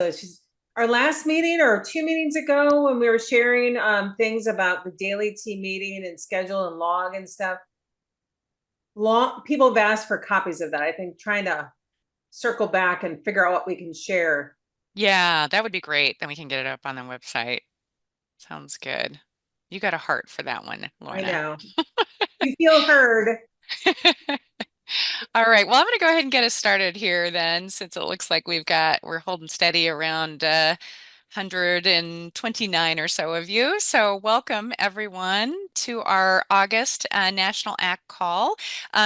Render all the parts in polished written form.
She's our last meeting or 2 meetings ago when we were sharing things about the daily team meeting and schedule and log and stuff. People have asked for copies of that. I think trying to circle back and figure out what we can share. Yeah, that would be great. Then we can get it up on the website. Sounds good. You got a heart for that one, I Lorna. know. You feel heard. All right. Well, I'm going to go ahead and get us started here then, since it looks like we're holding steady around 129 or so of you. So welcome everyone to our August National ACT call.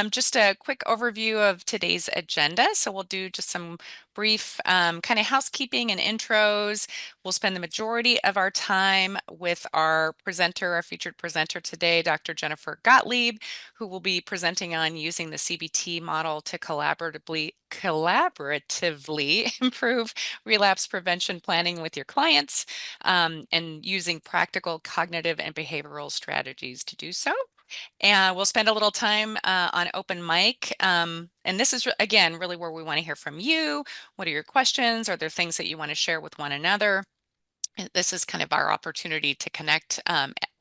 Just a quick overview of today's agenda. So we'll do just some brief kind of housekeeping and intros. We'll spend the majority of our time with our presenter, our featured presenter today, Dr. Jennifer Gottlieb, who will be presenting on using the CBT model to collaboratively improve relapse prevention planning with your clients, and using practical cognitive and behavioral strategies to do so. And we'll spend a little time on open mic. And this is, again, really where we want to hear from you. What are your questions? Are there things that you want to share with one another? This is kind of our opportunity to connect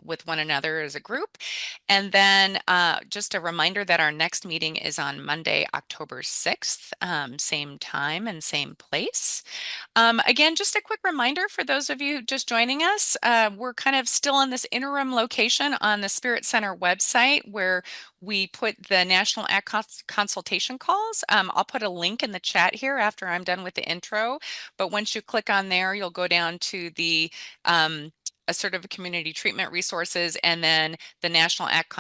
with one another as a group. And then just a reminder that our next meeting is on Monday, October 6th, same time and same place. Again, just a quick reminder for those of you just joining us, we're kind of still in this interim location on the Spirit Center website where we put the National ACT consultation calls. I'll put a link in the chat here after I'm done with the intro, but once you click on there, you'll go down to the assertive community treatment resources, and then the National ACT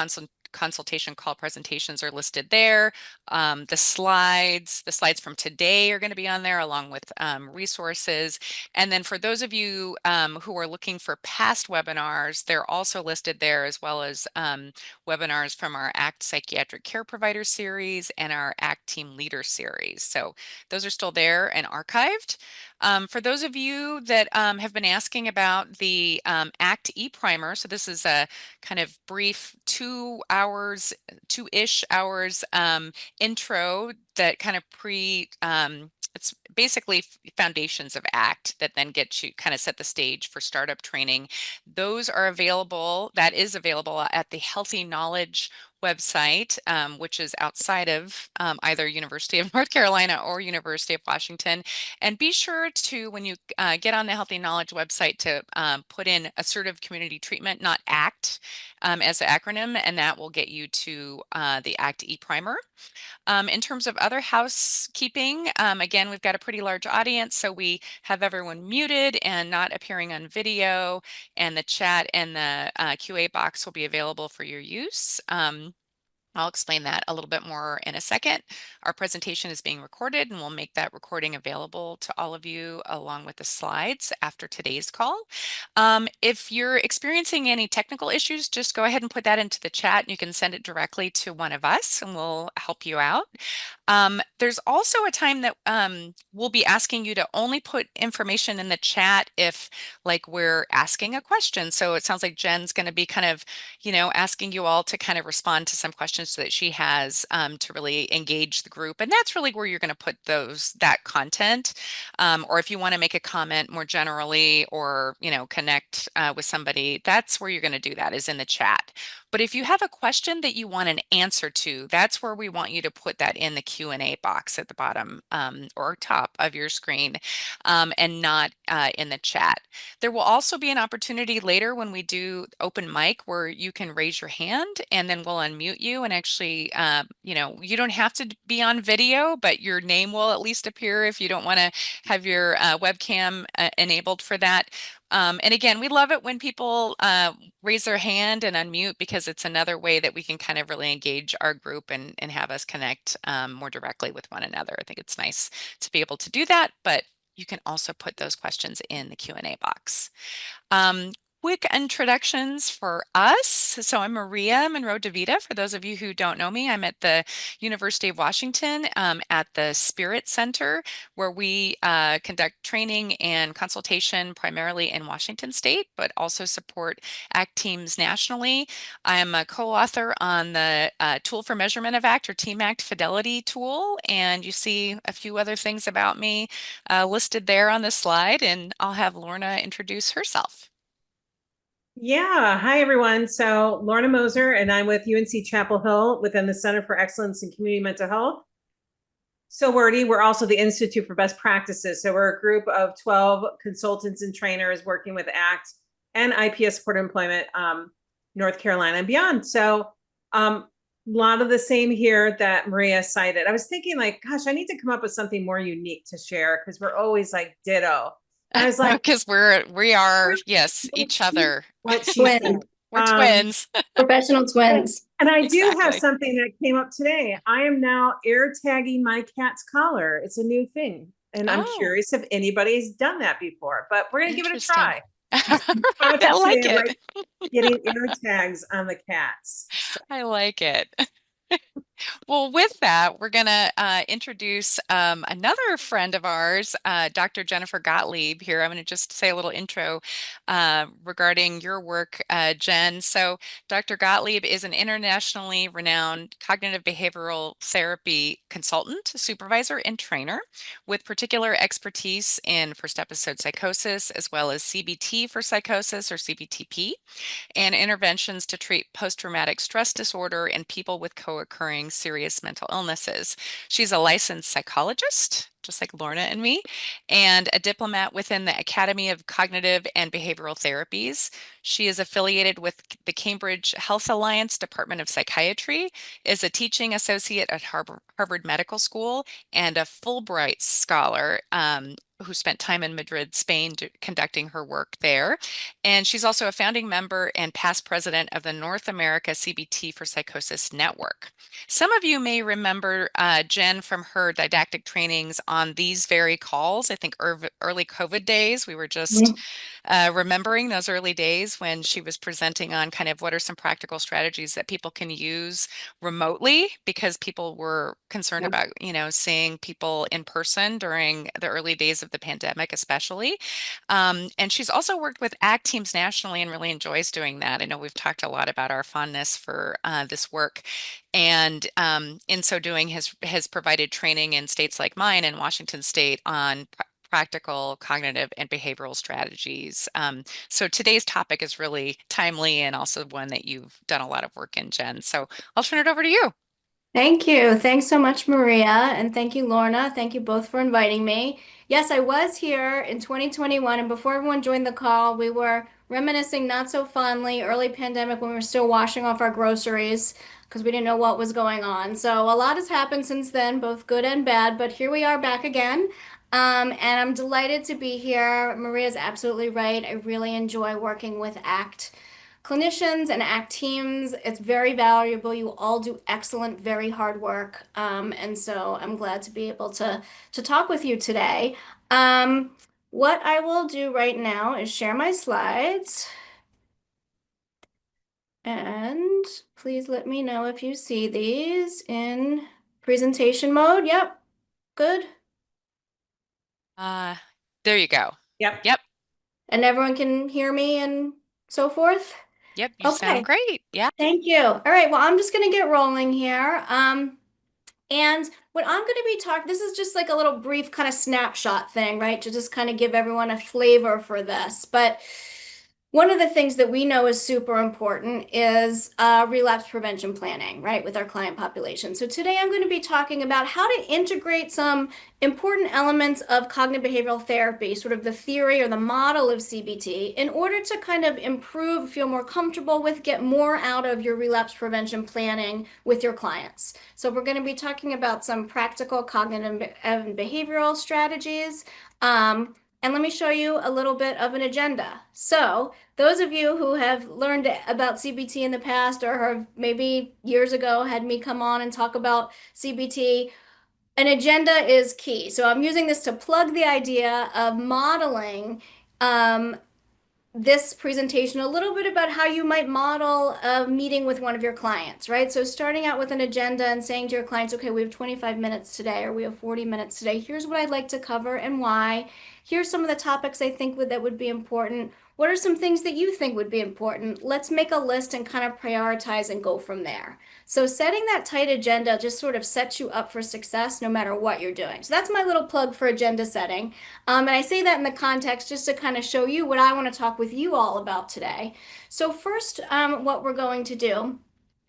consultation call presentations are listed there. The slides from today are going to be on there along with resources. And then for those of you who are looking for past webinars, they're also listed there, as well as webinars from our ACT Psychiatric Care Provider series and our ACT Team Leader series. So those are still there and archived. For those of you that have been asking about the ACT e-primer, so this is a kind of brief 2 hours, 2-ish hours intro that kind of it's basically foundations of ACT that then get you kind of set the stage for startup training. Those are available, that is available at the Healthy Knowledge website, which is outside of either University of North Carolina or University of Washington. And be sure to, when you get on the Healthy Knowledge website, to put in assertive community treatment, not ACT, as the acronym, and that will get you to the ACT e-primer. In terms of other housekeeping, again, we've got a pretty large audience, so we have everyone muted and not appearing on video, and the chat and the QA box will be available for your use. I'll explain that a little bit more in a second. Our presentation is being recorded, and we'll make that recording available to all of you along with the slides after today's call. If you're experiencing any technical issues, just go ahead and put that into the chat, and you can send it directly to one of us and we'll help you out. There's also a time that we'll be asking you to only put information in the chat if, like, we're asking a question. So it sounds like Jen's going to be kind of, asking you all to kind of respond to some questions that she has to really engage the group. And that's really where you're going to put that content. Or if you want to make a comment more generally, or, connect with somebody, that's where you're going to do that, is in the chat. But if you have a question that you want an answer to, that's where we want you to put that in the Q&A box at the bottom or top of your screen, and not in the chat. There will also be an opportunity later when we do open mic where you can raise your hand, and then we'll unmute you, and actually, you don't have to be on video, but your name will at least appear if you don't want to have your webcam enabled for that. And again, we love it when people raise their hand and unmute, because it's another way that we can kind of really engage our group and have us connect more directly with one another. I think it's nice to be able to do that, but you can also put those questions in the Q&A box. quick introductions for us. So I'm Maria Monroe DeVita. For those of you who don't know me, I'm at the University of Washington at the Spirit Center, where we conduct training and consultation primarily in Washington State, but also support ACT teams nationally. I'm a co-author on the Tool for Measurement of ACT, or Team ACT Fidelity tool, and you see a few other things about me listed there on the slide, and I'll have Lorna introduce herself. Yeah. Hi, everyone. So Lorna Moser, and I'm with UNC Chapel Hill within the Center for Excellence in Community Mental Health. So we're also the Institute for Best Practices. So we're a group of 12 consultants and trainers working with ACT and IPS supported employment, North Carolina and beyond. So a lot of the same here that Maria cited. I was thinking like, gosh, I need to come up with something more unique to share because we're always like ditto. And I was like, Because we are, yes, each other. what she said. Twins, We're twins. professional twins. And I do have Exactly. something that came up today. I am now air tagging my cat's collar. It's a new thing. And I'm Oh, curious if anybody's done that before, but we're going to give it a interesting. try. I like it. Getting air tags on the cats. So, I like it. Well, with that, we're going to introduce another friend of ours, Dr. Jennifer Gottlieb here. I'm going to just say a little intro regarding your work, Jen. So Dr. Gottlieb is an internationally renowned cognitive behavioral therapy consultant, supervisor, and trainer with particular expertise in first episode psychosis, as well as CBT for psychosis, or CBTp, and interventions to treat post-traumatic stress disorder in people with co-occurring serious mental illnesses. She's a licensed psychologist, just like Lorna and me, and a diplomat within the Academy of Cognitive and Behavioral Therapies. She is affiliated with the Cambridge Health Alliance Department of Psychiatry, is a teaching associate at Harvard Medical School, and a Fulbright scholar who spent time in Madrid, Spain, conducting her work there. And she's also a founding member and past president of the North America CBT for Psychosis Network. Some of you may remember Jen from her didactic trainings on these very calls. I think early COVID days. We were just remembering those early days when she was presenting on kind of what are some practical strategies that people can use remotely, because people were concerned about, seeing people in person during the early days of the pandemic, especially. And she's also worked with ACT teams nationally and really enjoys doing that. I know we've talked a lot about our fondness for this work. And in so doing, has provided training in states like mine and Washington State on practical cognitive and behavioral strategies. So today's topic is really timely and also one that you've done a lot of work in, Jen. So I'll turn it over to you. Thank you. Thanks so much, Maria. And thank you, Lorna. Thank you both for inviting me. Yes, I was here in 2021. And before everyone joined the call, we were reminiscing not so fondly early pandemic when we were still washing off our groceries because we didn't know what was going on. So a lot has happened since then, both good and bad. But here we are back again. And I'm delighted to be here. Maria's absolutely right. I really enjoy working with ACT clinicians and ACT teams. It's very valuable. You all do excellent, very hard work. And so I'm glad to be able to talk with you today. What I will do right now is share my slides. And please let me know if you see these in presentation mode. Yep, good. There you go. Yep. Yep. And everyone can hear me and so forth. Yep. You Okay. sound great. Yeah. Thank you. All right. Well, I'm just going to get rolling here. And what I'm going to be talking, this is just like a little brief kind of snapshot thing, right? To just kind of give everyone a flavor for this. But one of the things that we know is super important is relapse prevention planning, right, with our client population. So today I'm going to be talking about how to integrate some important elements of cognitive behavioral therapy, sort of the theory or the model of CBT, in order to kind of improve, feel more comfortable with, get more out of your relapse prevention planning with your clients. So we're going to be talking about some practical cognitive and behavioral strategies. And let me show you a little bit of an agenda. So those of you who have learned about CBT in the past or have maybe years ago had me come on and talk about CBT, an agenda is key. So I'm using this to plug the idea of modeling this presentation a little bit about how you might model a meeting with one of your clients, right? So starting out with an agenda and saying to your clients, okay, we have 25 minutes today, or we have 40 minutes today. Here's what I'd like to cover and why. Here's some of the topics I think that would be important. What are some things that you think would be important? Let's make a list and kind of prioritize and go from there. So setting that tight agenda just sort of sets you up for success no matter what you're doing. So that's my little plug for agenda setting. And I say that in the context just to kind of show you what I want to talk with you all about today. So first, what we're going to do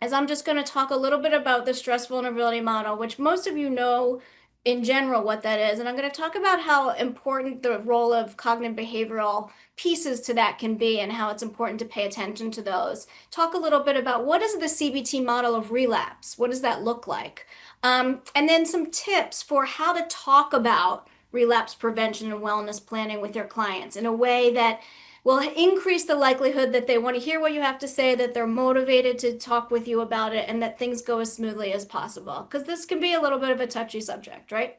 is I'm just going to talk a little bit about the stress vulnerability model, which most of you know in general what that is. And I'm going to talk about how important the role of cognitive behavioral pieces to that can be and how it's important to pay attention to those. Talk a little bit about what is the CBT model of relapse? What does that look like? And then some tips for how to talk about relapse prevention and wellness planning with your clients in a way that will increase the likelihood that they want to hear what you have to say, that they're motivated to talk with you about it, and that things go as smoothly as possible. Because this can be a little bit of a touchy subject, right?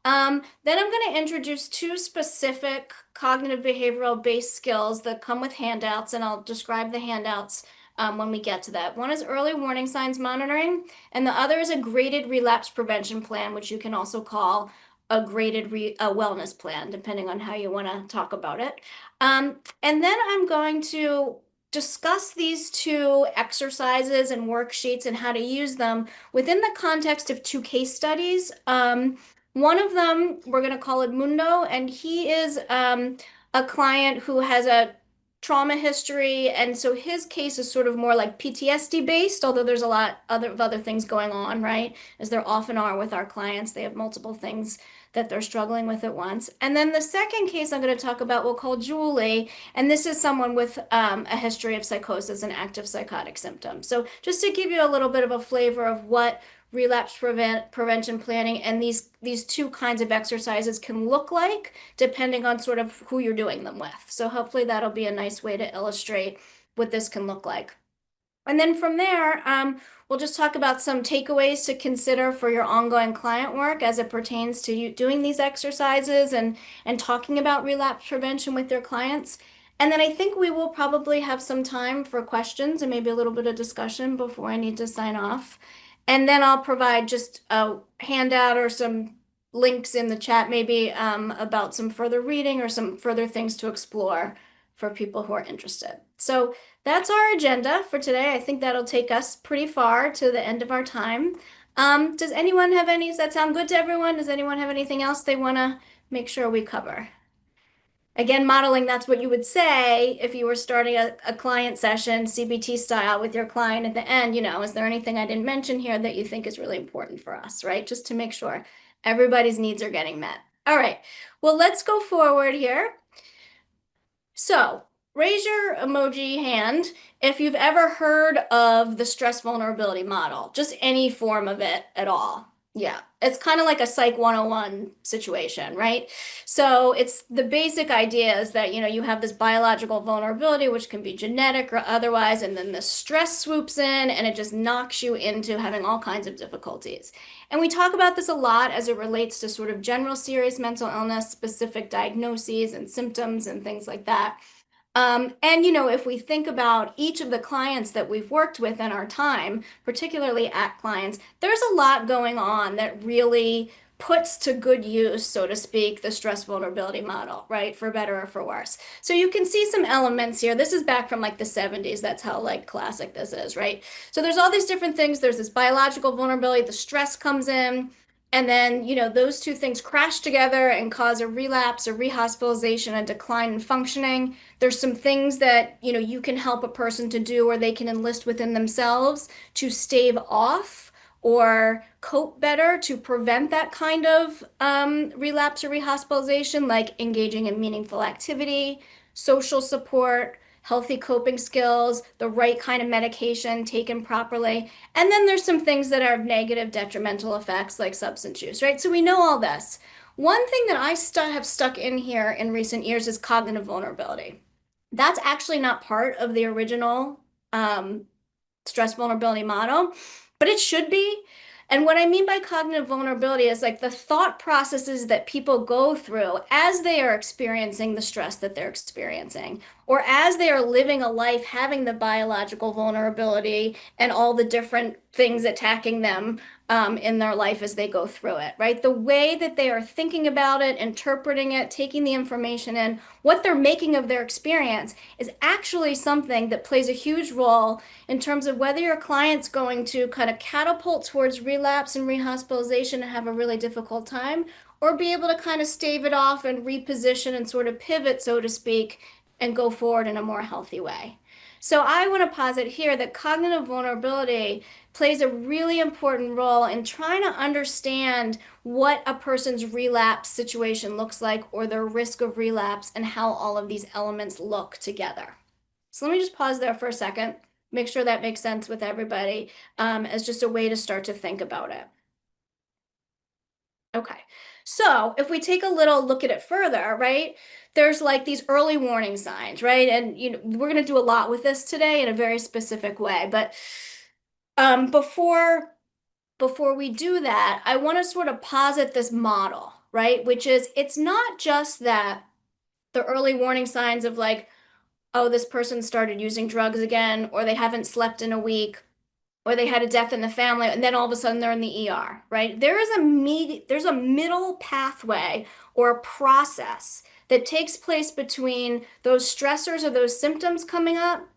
Then I'm going to introduce two specific cognitive behavioral based skills that come with handouts, and I'll describe the handouts when we get to that. One is early warning signs monitoring, and the other is a graded relapse prevention plan, which you can also call a graded wellness plan, depending on how you want to talk about it. And then I'm going to discuss these two exercises and worksheets and how to use them within the context of two case studies. One of them, we're going to call it Mundo, and he is a client who has a trauma history, and so his case is sort of more like PTSD based, although there's a lot of other things going on, right? As there often are with our clients, they have multiple things that they're struggling with at once. And then the second case I'm going to talk about we'll call Julie, and this is someone with a history of psychosis and active psychotic symptoms. So just to give you a little bit of a flavor of what relapse prevention planning and these two kinds of exercises can look like depending on sort of who you're doing them with. So hopefully that'll be a nice way to illustrate what this can look like. And then from there, we'll just talk about some takeaways to consider for your ongoing client work as it pertains to you doing these exercises and talking about relapse prevention with your clients. And then I think we will probably have some time for questions and maybe a little bit of discussion before I need to sign off. And then I'll provide just a handout or some links in the chat maybe about some further reading or some further things to explore for people who are interested. So that's our agenda for today. I think that'll take us pretty far to the end of our time. Does anyone have any, does that sound good to everyone? Does anyone have anything else they want to make sure we cover? Again, modeling, that's what you would say if you were starting a client session, CBT style with your client at the end, you know, is there anything I didn't mention here that you think is really important for us, right? Just to make sure everybody's needs are getting met. All right, well, let's go forward here. So raise your emoji hand if you've ever heard of the stress vulnerability model, just any form of it at all. Yeah, it's kind of like a Psych 101 situation, right? So it's the basic idea is that, you know, you have this biological vulnerability, which can be genetic or otherwise, and then the stress swoops in and it just knocks you into having all kinds of difficulties. And we talk about this a lot as it relates to sort of general serious mental illness, specific diagnoses and symptoms and things like that. And, you know, if we think about each of the clients that we've worked with in our time, particularly ACT clients, there's a lot going on that really puts to good use, so to speak, the stress vulnerability model, right? For better or for worse. So you can see some elements here. This is back from like the 70s. That's how like classic this is, right? So there's all these different things. There's this biological vulnerability, the stress comes in. And then, you know, those two things crash together and cause a relapse, a rehospitalization, a decline in functioning. There's some things that, you know, you can help a person to do or they can enlist within themselves to stave off or cope better to prevent that kind of relapse or rehospitalization, like engaging in meaningful activity, social support, healthy coping skills, the right kind of medication taken properly. And then there's some things that are negative detrimental effects like substance use, right? So we know all this. One thing that I have stuck in here in recent years is cognitive vulnerability. That's actually not part of the original stress vulnerability model, but it should be. And what I mean by cognitive vulnerability is like the thought processes that people go through as they are experiencing the stress that they're experiencing, or as they are living a life having the biological vulnerability and all the different things attacking them in their life as they go through it, right? The way that they are thinking about it, interpreting it, taking the information in, what they're making of their experience is actually something that plays a huge role in terms of whether your client's going to kind of catapult towards relapse and rehospitalization and have a really difficult time, or be able to kind of stave it off and reposition and sort of pivot, so to speak, and go forward in a more healthy way. So I want to posit here that cognitive vulnerability plays a really important role in trying to understand what a person's relapse situation looks like or their risk of relapse and how all of these elements look together. So let me just pause there for a second, make sure that makes sense with everybody as just a way to start to think about it. Okay, so if we take a little look at it further, right, there's like these early warning signs, right? And we're going to do a lot with this today in a very specific way, but before we do that, I want to sort of posit this model, right? Which is, it's not just that the early warning signs of like, oh, this person started using drugs again, or they haven't slept in a week, or they had a death in the family, and then all of a sudden they're in the ER, right? There's a middle pathway or a process that takes place between those stressors or those symptoms coming up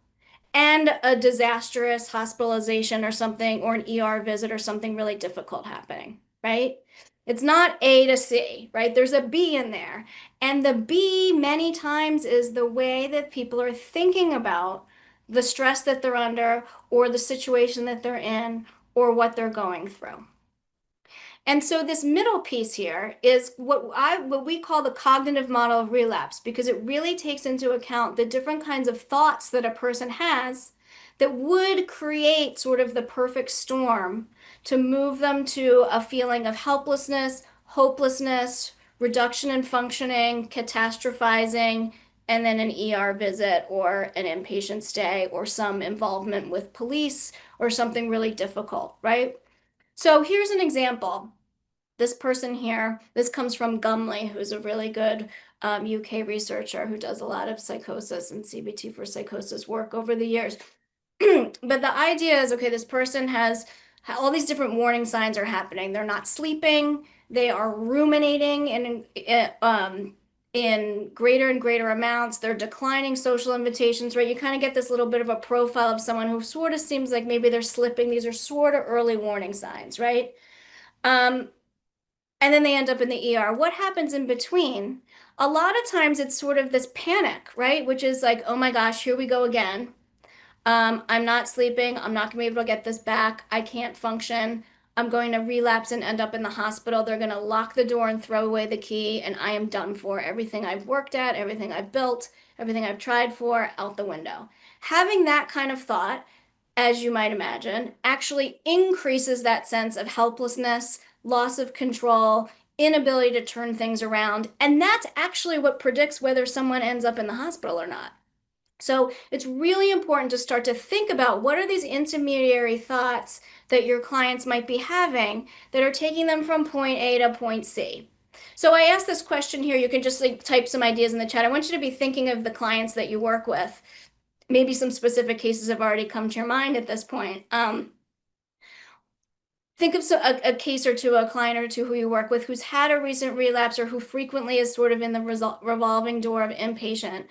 and a disastrous hospitalization or something, or an ER visit or something really difficult happening, right? It's not A to C, right? There's a B in there. And the B many times is the way that people are thinking about the stress that they're under, or the situation that they're in, or what they're going through. And so this middle piece here is what we call the cognitive model of relapse, because it really takes into account the different kinds of thoughts that a person has that would create sort of the perfect storm to move them to a feeling of helplessness, hopelessness, reduction in functioning, catastrophizing, and then an ER visit or an inpatient stay or some involvement with police or something really difficult, right? So here's an example. This person here, this comes from Gumley, who's a really good UK researcher who does a lot of psychosis and CBT for psychosis work over the years. But the idea is, okay, this person has all these different warning signs are happening. They're not sleeping. They are ruminating in greater and greater amounts. They're declining social invitations, right? You kind of get this little bit of a profile of someone who sort of seems like maybe they're slipping. These are sort of early warning signs, right? And then they end up in the ER. What happens in between? A lot of times it's sort of this panic, right? Which is like, oh my gosh, here we go again. I'm not sleeping. I'm not going to be able to get this back. I can't function. I'm going to relapse and end up in the hospital. They're going to lock the door and throw away the key, and I am done for. Everything I've worked at, everything I've built, everything I've tried for, out the window. Having that kind of thought, as you might imagine, actually increases that sense of helplessness, loss of control, inability to turn things around. And that's actually what predicts whether someone ends up in the hospital or not. So it's really important to start to think about what are these intermediary thoughts that your clients might be having that are taking them from point A to point C. So I asked this question here. You can just like type some ideas in the chat. I want you to be thinking of the clients that you work with. Maybe some specific cases have already come to your mind at this point. Think of a case or two, a client or two who you work with who's had a recent relapse or who frequently is sort of in the revolving door of inpatient.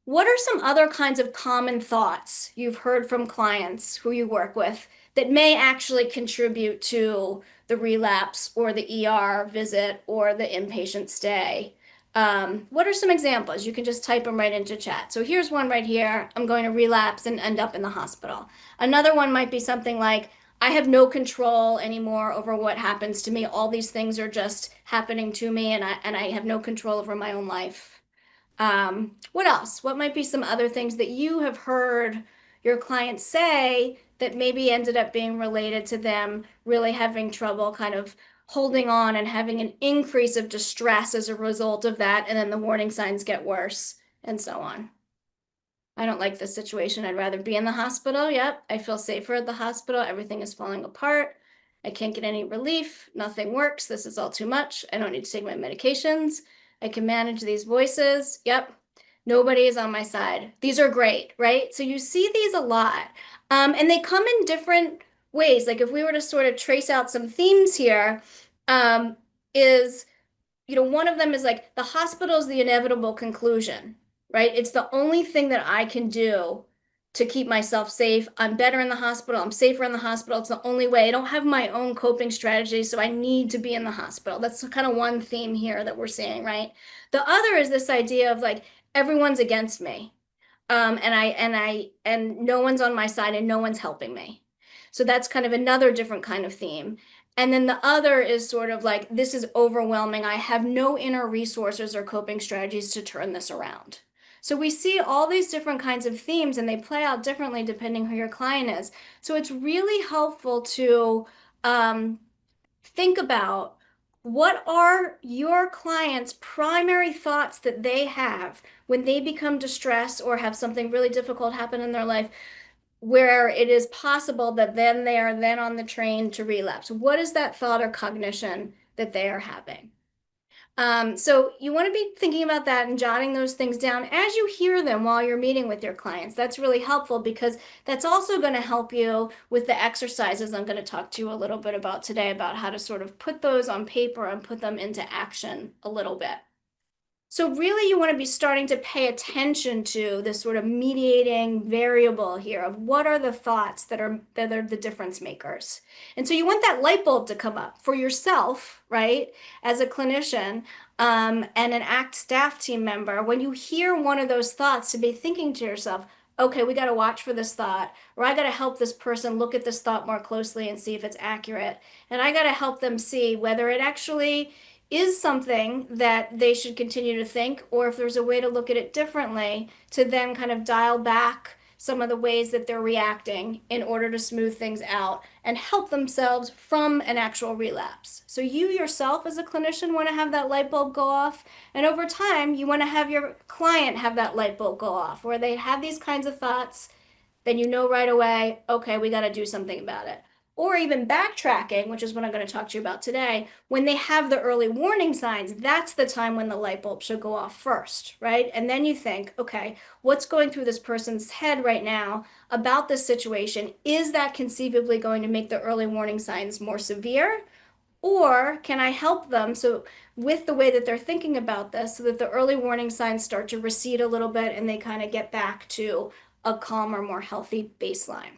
What are some other kinds of common thoughts you've heard from clients who you work with that may actually contribute to the relapse or the ER visit or the inpatient stay? What are some examples? You can just type them right into chat. So here's one right here. I'm going to relapse and end up in the hospital. Another one might be something like, I have no control anymore over what happens to me. All these things are just happening to me, and I have no control over my own life. What else? What might be some other things that you have heard your clients say that maybe ended up being related to them really having trouble kind of holding on and having an increase of distress as a result of that, and then the warning signs get worse, and so on. I don't like this situation. I'd rather be in the hospital. Yep, I feel safer at the hospital. Everything is falling apart. I can't get any relief. Nothing works. This is all too much. I don't need to take my medications. I can manage these voices. Yep. Nobody is on my side. These are great, right? So you see these a lot. And they come in different ways. Like if we were to sort of trace out some themes here, is, one of them is like the hospital is the inevitable conclusion, right? It's the only thing that I can do to keep myself safe. I'm better in the hospital. I'm safer in the hospital. It's the only way. I don't have my own coping strategy, so I need to be in the hospital. That's kind of one theme here that we're seeing, right? The other is this idea of like everyone's against me. And no one's on my side and no one's helping me. So that's kind of another different kind of theme. And then the other is sort of like, this is overwhelming. I have no inner resources or coping strategies to turn this around. So we see all these different kinds of themes and they play out differently depending who your client is. So it's really helpful to think about what are your clients' primary thoughts that they have when they become distressed or have something really difficult happen in their life, where it is possible that then they are then on the train to relapse. What is that thought or cognition that they are having? So you want to be thinking about that and jotting those things down as you hear them while you're meeting with your clients. That's really helpful because that's also going to help you with the exercises I'm going to talk to you a little bit about today, about how to sort of put those on paper and put them into action a little bit. So really you want to be starting to pay attention to this sort of mediating variable here of what are the thoughts that are the difference makers. And so you want that light bulb to come up for yourself, right? As a clinician and an ACT staff team member, when you hear one of those thoughts, to be thinking to yourself, okay, we got to watch for this thought, or I got to help this person look at this thought more closely and see if it's accurate. And I got to help them see whether it actually is something that they should continue to think, or if there's a way to look at it differently to then kind of dial back some of the ways that they're reacting in order to smooth things out and help themselves from an actual relapse. So you yourself as a clinician want to have that light bulb go off, and over time you want to have your client have that light bulb go off where they have these kinds of thoughts, then you know right away, okay, we got to do something about it. Or even backtracking, which is what I'm going to talk to you about today, when they have the early warning signs, that's the time when the light bulb should go off first, right? And then you think, okay, what's going through this person's head right now about this situation? Is that conceivably going to make the early warning signs more severe? Or can I help them with the way that they're thinking about this so that the early warning signs start to recede a little bit and they kind of get back to a calmer, more healthy baseline?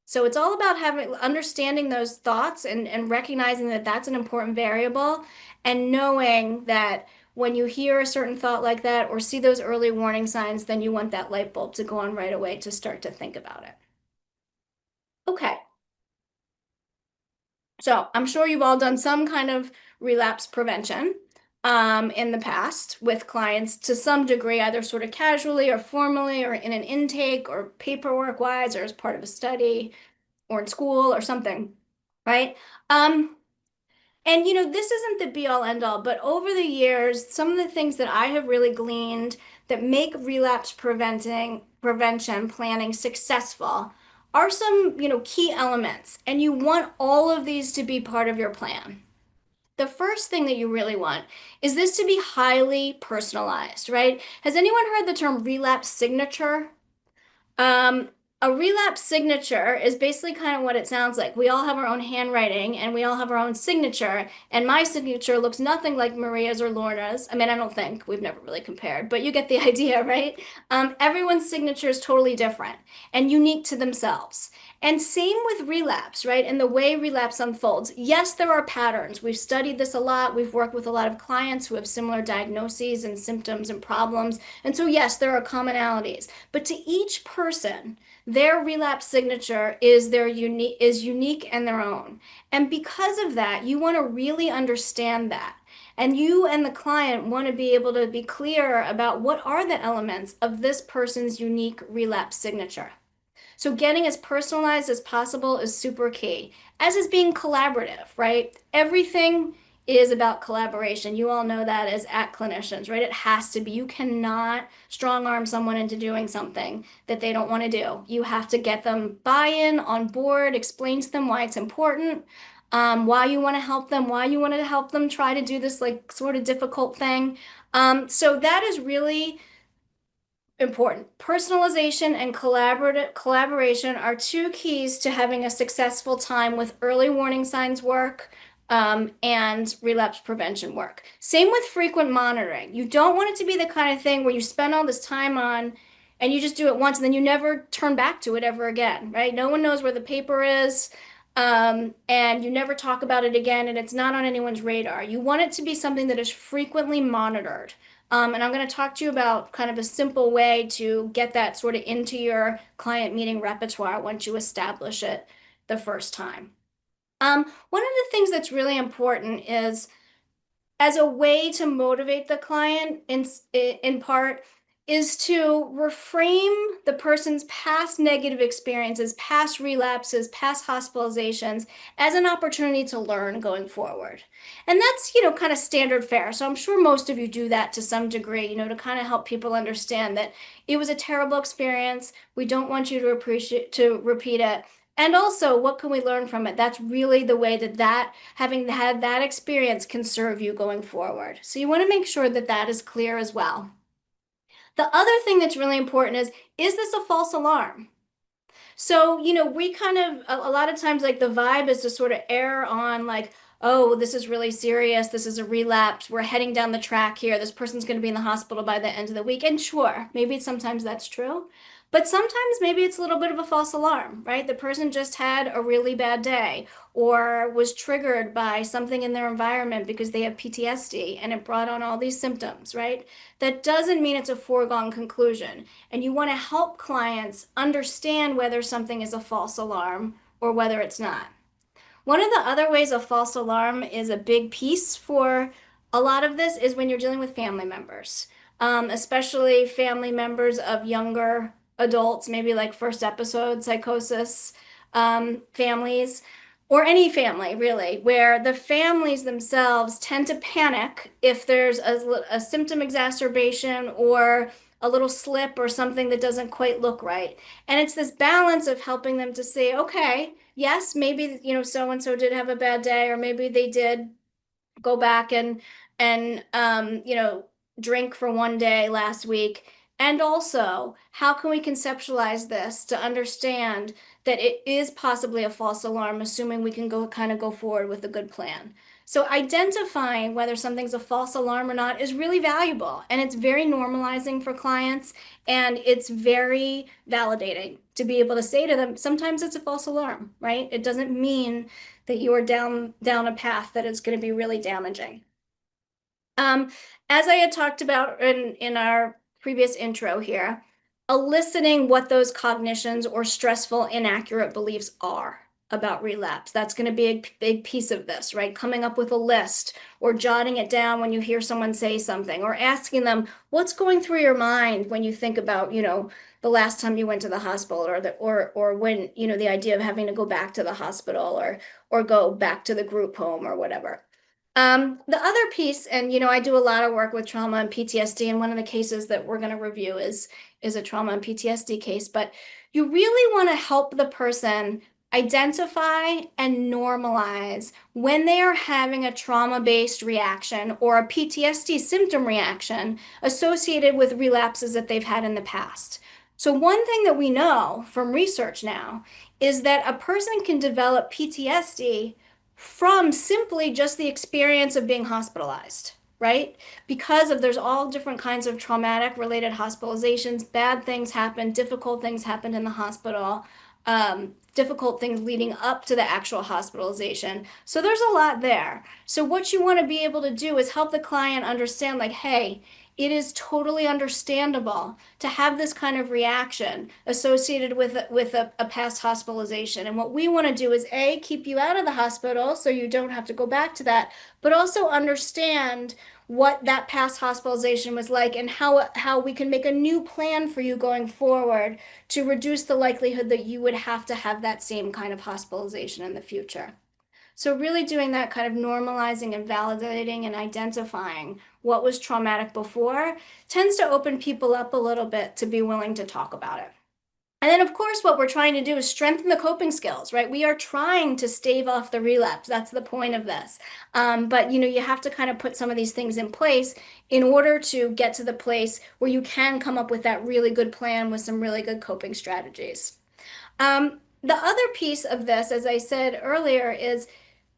So it's all about understanding those thoughts and recognizing that that's an important variable, and knowing that when you hear a certain thought like that or see those early warning signs, then you want that light bulb to go on right away to start to think about it. Okay. So I'm sure you've all done some kind of relapse prevention in the past with clients to some degree, either sort of casually or formally or in an intake or paperwork wise or as part of a study or in school or something, right? And this isn't the be all end all, but over the years, some of the things that I have really gleaned that make relapse prevention planning successful are some, key elements. And you want all of these to be part of your plan. The first thing that you really want is this to be highly personalized, right? Has anyone heard the term relapse signature? A relapse signature is basically kind of what it sounds like. We all have our own handwriting and we all have our own signature. And my signature looks nothing like Maria's or Lorna's. I mean, I don't think we've never really compared, but you get the idea, right? Everyone's signature is totally different and unique to themselves. And same with relapse, right? And the way relapse unfolds. Yes, there are patterns. We've studied this a lot. We've worked with a lot of clients who have similar diagnoses and symptoms and problems. And so, yes, there are commonalities. But to each person, their relapse signature is unique and their own. And because of that, you want to really understand that. And you and the client want to be able to be clear about what are the elements of this person's unique relapse signature. So getting as personalized as possible is super key, as is being collaborative, right? Everything is about collaboration. You all know that as ACT clinicians, right? It has to be. You cannot strong arm someone into doing something that they don't want to do. You have to get them buy-in, on board, explain to them why it's important. why you want to help them, why you want to help them try to do this like sort of difficult thing. So that is really important. Personalization and collaboration are two keys to having a successful time with early warning signs work, and relapse prevention work. Same with frequent monitoring. You don't want it to be the kind of thing where you spend all this time on and you just do it once and then you never turn back to it ever again, right? No one knows where the paper is, and you never talk about it again, and it's not on anyone's radar. You want it to be something that is frequently monitored. And I'm going to talk to you about kind of a simple way to get that sort of into your client meeting repertoire once you establish it the first time. One of the things that's really important is, as a way to motivate the client in part, is to reframe the person's past negative experiences, past relapses, past hospitalizations as an opportunity to learn going forward. And that's, kind of standard fare. So I'm sure most of you do that to some degree, to kind of help people understand that it was a terrible experience. We don't want you to repeat it. And also, what can we learn from it? That's really the way that having had that experience can serve you going forward. So you want to make sure that that is clear as well. The other thing that's really important is this a false alarm? So, we kind of, a lot of times, like the vibe is to sort of err on like, oh, this is really serious. This is a relapse. We're heading down the track here. This person's going to be in the hospital by the end of the week. And sure, maybe sometimes that's true. But sometimes maybe it's a little bit of a false alarm, right? The person just had a really bad day or was triggered by something in their environment because they have PTSD and it brought on all these symptoms, right? That doesn't mean it's a foregone conclusion. And you want to help clients understand whether something is a false alarm or whether it's not. One of the other ways a false alarm is a big piece for a lot of this is when you're dealing with family members, especially family members of younger adults, maybe like first episode psychosis families, or any family really, where the families themselves tend to panic if there's a symptom exacerbation or a little slip or something that doesn't quite look right. And it's this balance of helping them to say, okay, yes, maybe, so and so did have a bad day, or maybe they did go back and drink for one day last week. And also, how can we conceptualize this to understand that it is possibly a false alarm, assuming we can go forward with a good plan? So identifying whether something's a false alarm or not is really valuable, and it's very normalizing for clients, and it's very validating to be able to say to them, sometimes it's a false alarm, right? It doesn't mean that you are down a path that is going to be really damaging. As I had talked about in our previous intro here, eliciting what those cognitions or stressful, inaccurate beliefs are about relapse. That's going to be a big piece of this, right? Coming up with a list or jotting it down when you hear someone say something, or asking them, what's going through your mind when you think about, the last time you went to the hospital, or when, the idea of having to go back to the hospital or go back to the group home or whatever. The other piece, and I do a lot of work with trauma and PTSD, and one of the cases that we're going to review is a trauma and PTSD case, but you really want to help the person identify and normalize when they are having a trauma-based reaction or a PTSD symptom reaction associated with relapses that they've had in the past. So one thing that we know from research now is that a person can develop PTSD from simply just the experience of being hospitalized, right? Because there's all different kinds of traumatic related hospitalizations, bad things happen, difficult things happen in the hospital, difficult things leading up to the actual hospitalization. So there's a lot there. So what you want to be able to do is help the client understand, like, hey, it is totally understandable to have this kind of reaction associated with a past hospitalization. And what we want to do is keep you out of the hospital so you don't have to go back to that, but also understand what that past hospitalization was like and how we can make a new plan for you going forward to reduce the likelihood that you would have to have that same kind of hospitalization in the future. So really doing that kind of normalizing and validating and identifying what was traumatic before tends to open people up a little bit to be willing to talk about it. And then, of course, what we're trying to do is strengthen the coping skills, right? We are trying to stave off the relapse. That's the point of this. But you have to kind of put some of these things in place in order to get to the place where you can come up with that really good plan with some really good coping strategies. The other piece of this, as I said earlier, is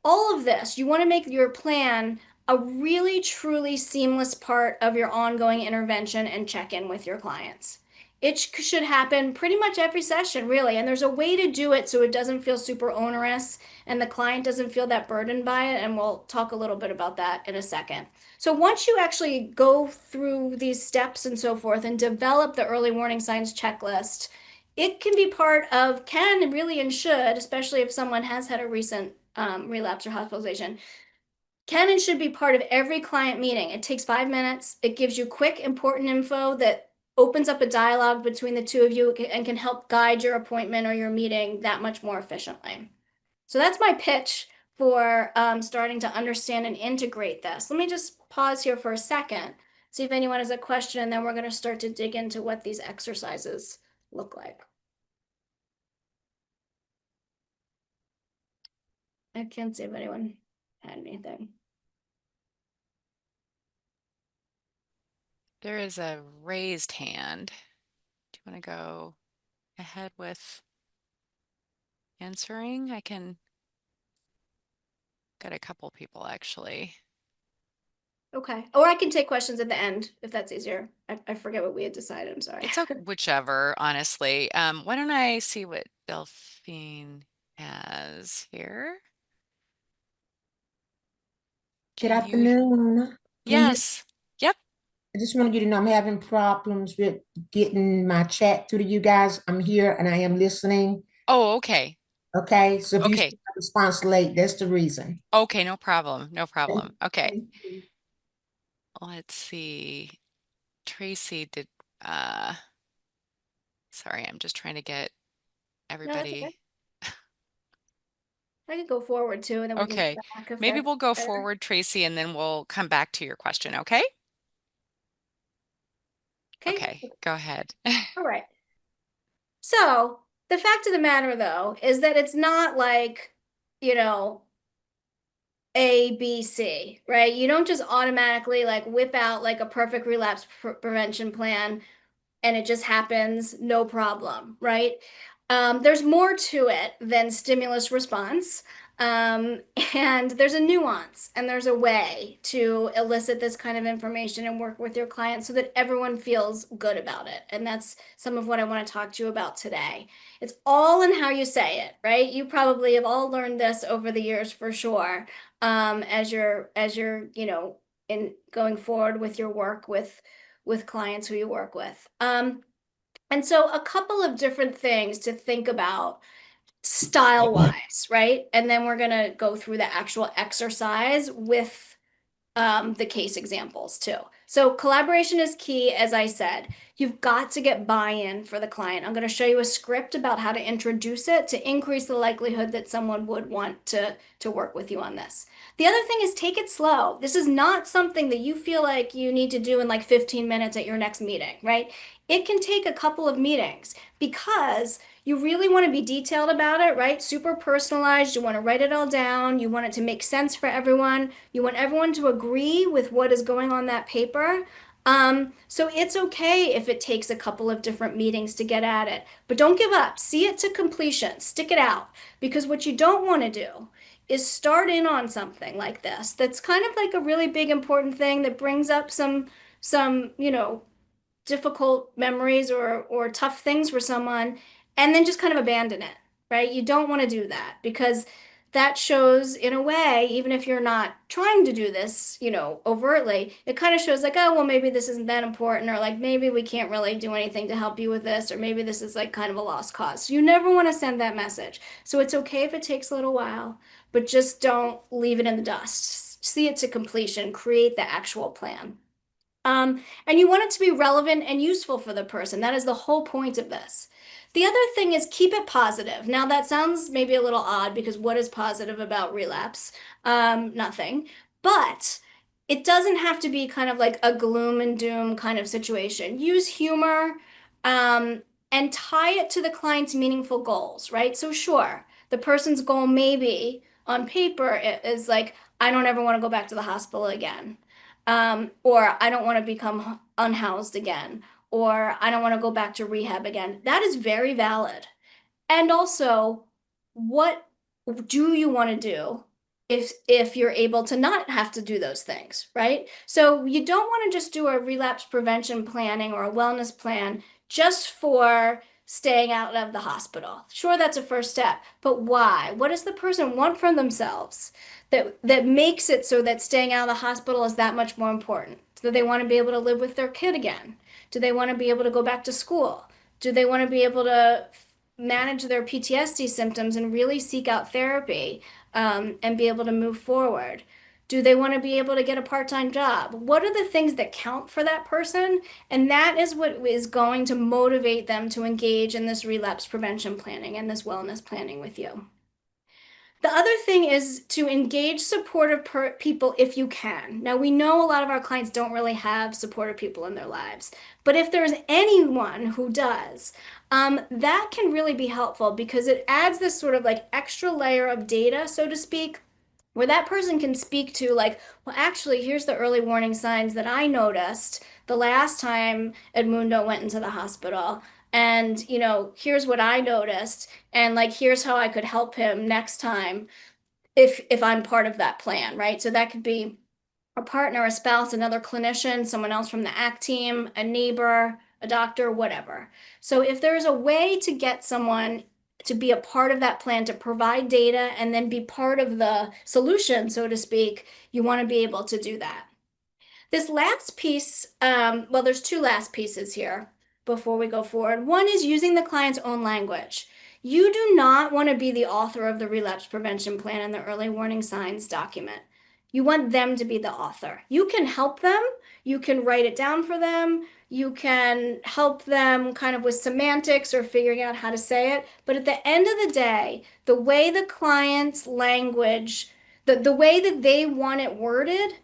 all of this. You want to make your plan a really, truly seamless part of your ongoing intervention and check-in with your clients. It should happen pretty much every session, really. And there's a way to do it so it doesn't feel super onerous and the client doesn't feel that burdened by it. And we'll talk a little bit about that in a second. So once you actually go through these steps and so forth and develop the early warning signs checklist, it can be part of, can really and should, especially if someone has had a recent relapse or hospitalization, can and should be part of every client meeting. It takes 5 minutes. It gives you quick, important info that opens up a dialogue between the two of you and can help guide your appointment or your meeting that much more efficiently. So that's my pitch for starting to understand and integrate this. Let me just pause here for a second, see if anyone has a question, and then we're going to start to dig into what these exercises look like. I can't see if anyone had anything. There is a raised hand. Do you want to go ahead with answering? I can get a couple people actually. Okay. Or I can take questions at the end if that's easier. I forget what we had decided. I'm sorry. It's okay, whichever, honestly. Why don't I see what Delphine has here? Good Can you? afternoon. Yes. Yep. I just want you to know I'm having problems with getting my chat through to you guys. I'm here and I am listening. Oh, okay. Okay, so if you see Okay. my response late, that's the reason. Okay, no problem. No problem. Okay. Thank you. Let's see. Tracy did sorry, I'm just trying to get No, that's okay. everybody. I could go forward too, and then we can Okay. go back if Maybe that's we'll go better. forward, Tracy, and then we'll come back to your question, okay? Okay, go ahead. All right. So the fact of the matter, though, is that it's not like, A, B, C, right? You don't just automatically like whip out like a perfect relapse prevention plan and it just happens, no problem, right? There's more to it than stimulus response. And there's a nuance and there's a way to elicit this kind of information and work with your clients so that everyone feels good about it. And that's some of what I want to talk to you about today. It's all in how you say it, right? You probably have all learned this over the years for sure, as you're, in going forward with your work with clients who you work with. And so a couple of different things to think about style wise, right? And then we're going to go through the actual exercise with the case examples too. So collaboration is key, as I said. You've got to get buy-in for the client. I'm going to show you a script about how to introduce it to increase the likelihood that someone would want to work with you on this. The other thing is take it slow. This is not something that you feel like you need to do in like 15 minutes at your next meeting, right? It can take a couple of meetings because you really want to be detailed about it, right? Super personalized. You want to write it all down. You want it to make sense for everyone. You want everyone to agree with what is going on that paper. So it's okay if it takes a couple of different meetings to get at it, but don't give up. See it to completion. Stick it out, because what you don't want to do is start in on something like this that's kind of like a really big important thing that brings up some difficult memories or tough things for someone, and then just kind of abandon it, right? You don't want to do that, because that shows, in a way, even if you're not trying to do this, overtly, it kind of shows like, oh, well, maybe this isn't that important, or like maybe we can't really do anything to help you with this, or maybe this is like kind of a lost cause. So you never want to send that message. So it's okay if it takes a little while, but just don't leave it in the dust. See it to completion, create the actual plan. And you want it to be relevant and useful for the person. That is the whole point of this. The other thing is keep it positive. Now, that sounds maybe a little odd, because what is positive about relapse? Nothing. But it doesn't have to be kind of like a gloom and doom kind of situation. Use humor, and tie it to the client's meaningful goals, right? So sure, the person's goal maybe on paper is like, I don't ever want to go back to the hospital again. Or I don't want to become unhoused again, or I don't want to go back to rehab again. That is very valid. And also, what do you want to do if you're able to not have to do those things, right? So you don't want to just do a relapse prevention planning or a wellness plan just for staying out of the hospital. Sure, that's a first step, but why? What does the person want from themselves that makes it so that staying out of the hospital is that much more important? Do they want to be able to live with their kid again? Do they want to be able to go back to school? Do they want to be able to manage their PTSD symptoms and really seek out therapy, and be able to move forward? Do they want to be able to get a part-time job? What are the things that count for that person? And that is what is going to motivate them to engage in this relapse prevention planning and this wellness planning with you. The other thing is to engage supportive people if you can. Now, we know a lot of our clients don't really have supportive people in their lives, but if there's anyone who does, that can really be helpful because it adds this sort of like extra layer of data, so to speak, where that person can speak to like, well, actually, here's the early warning signs that I noticed the last time Edmundo went into the hospital. And, here's what I noticed. And like, here's how I could help him next time if I'm part of that plan, right? So that could be a partner, a spouse, another clinician, someone else from the ACT team, a neighbor, a doctor, whatever. So if there's a way to get someone to be a part of that plan, to provide data and then be part of the solution, so to speak, you want to be able to do that. This last piece, well, there's two last pieces here before we go forward. One is using the client's own language. You do not want to be the author of the relapse prevention plan and the early warning signs document. You want them to be the author. You can help them. You can write it down for them. You can help them kind of with semantics or figuring out how to say it. But at the end of the day, the way the client's language, the way that they want it worded,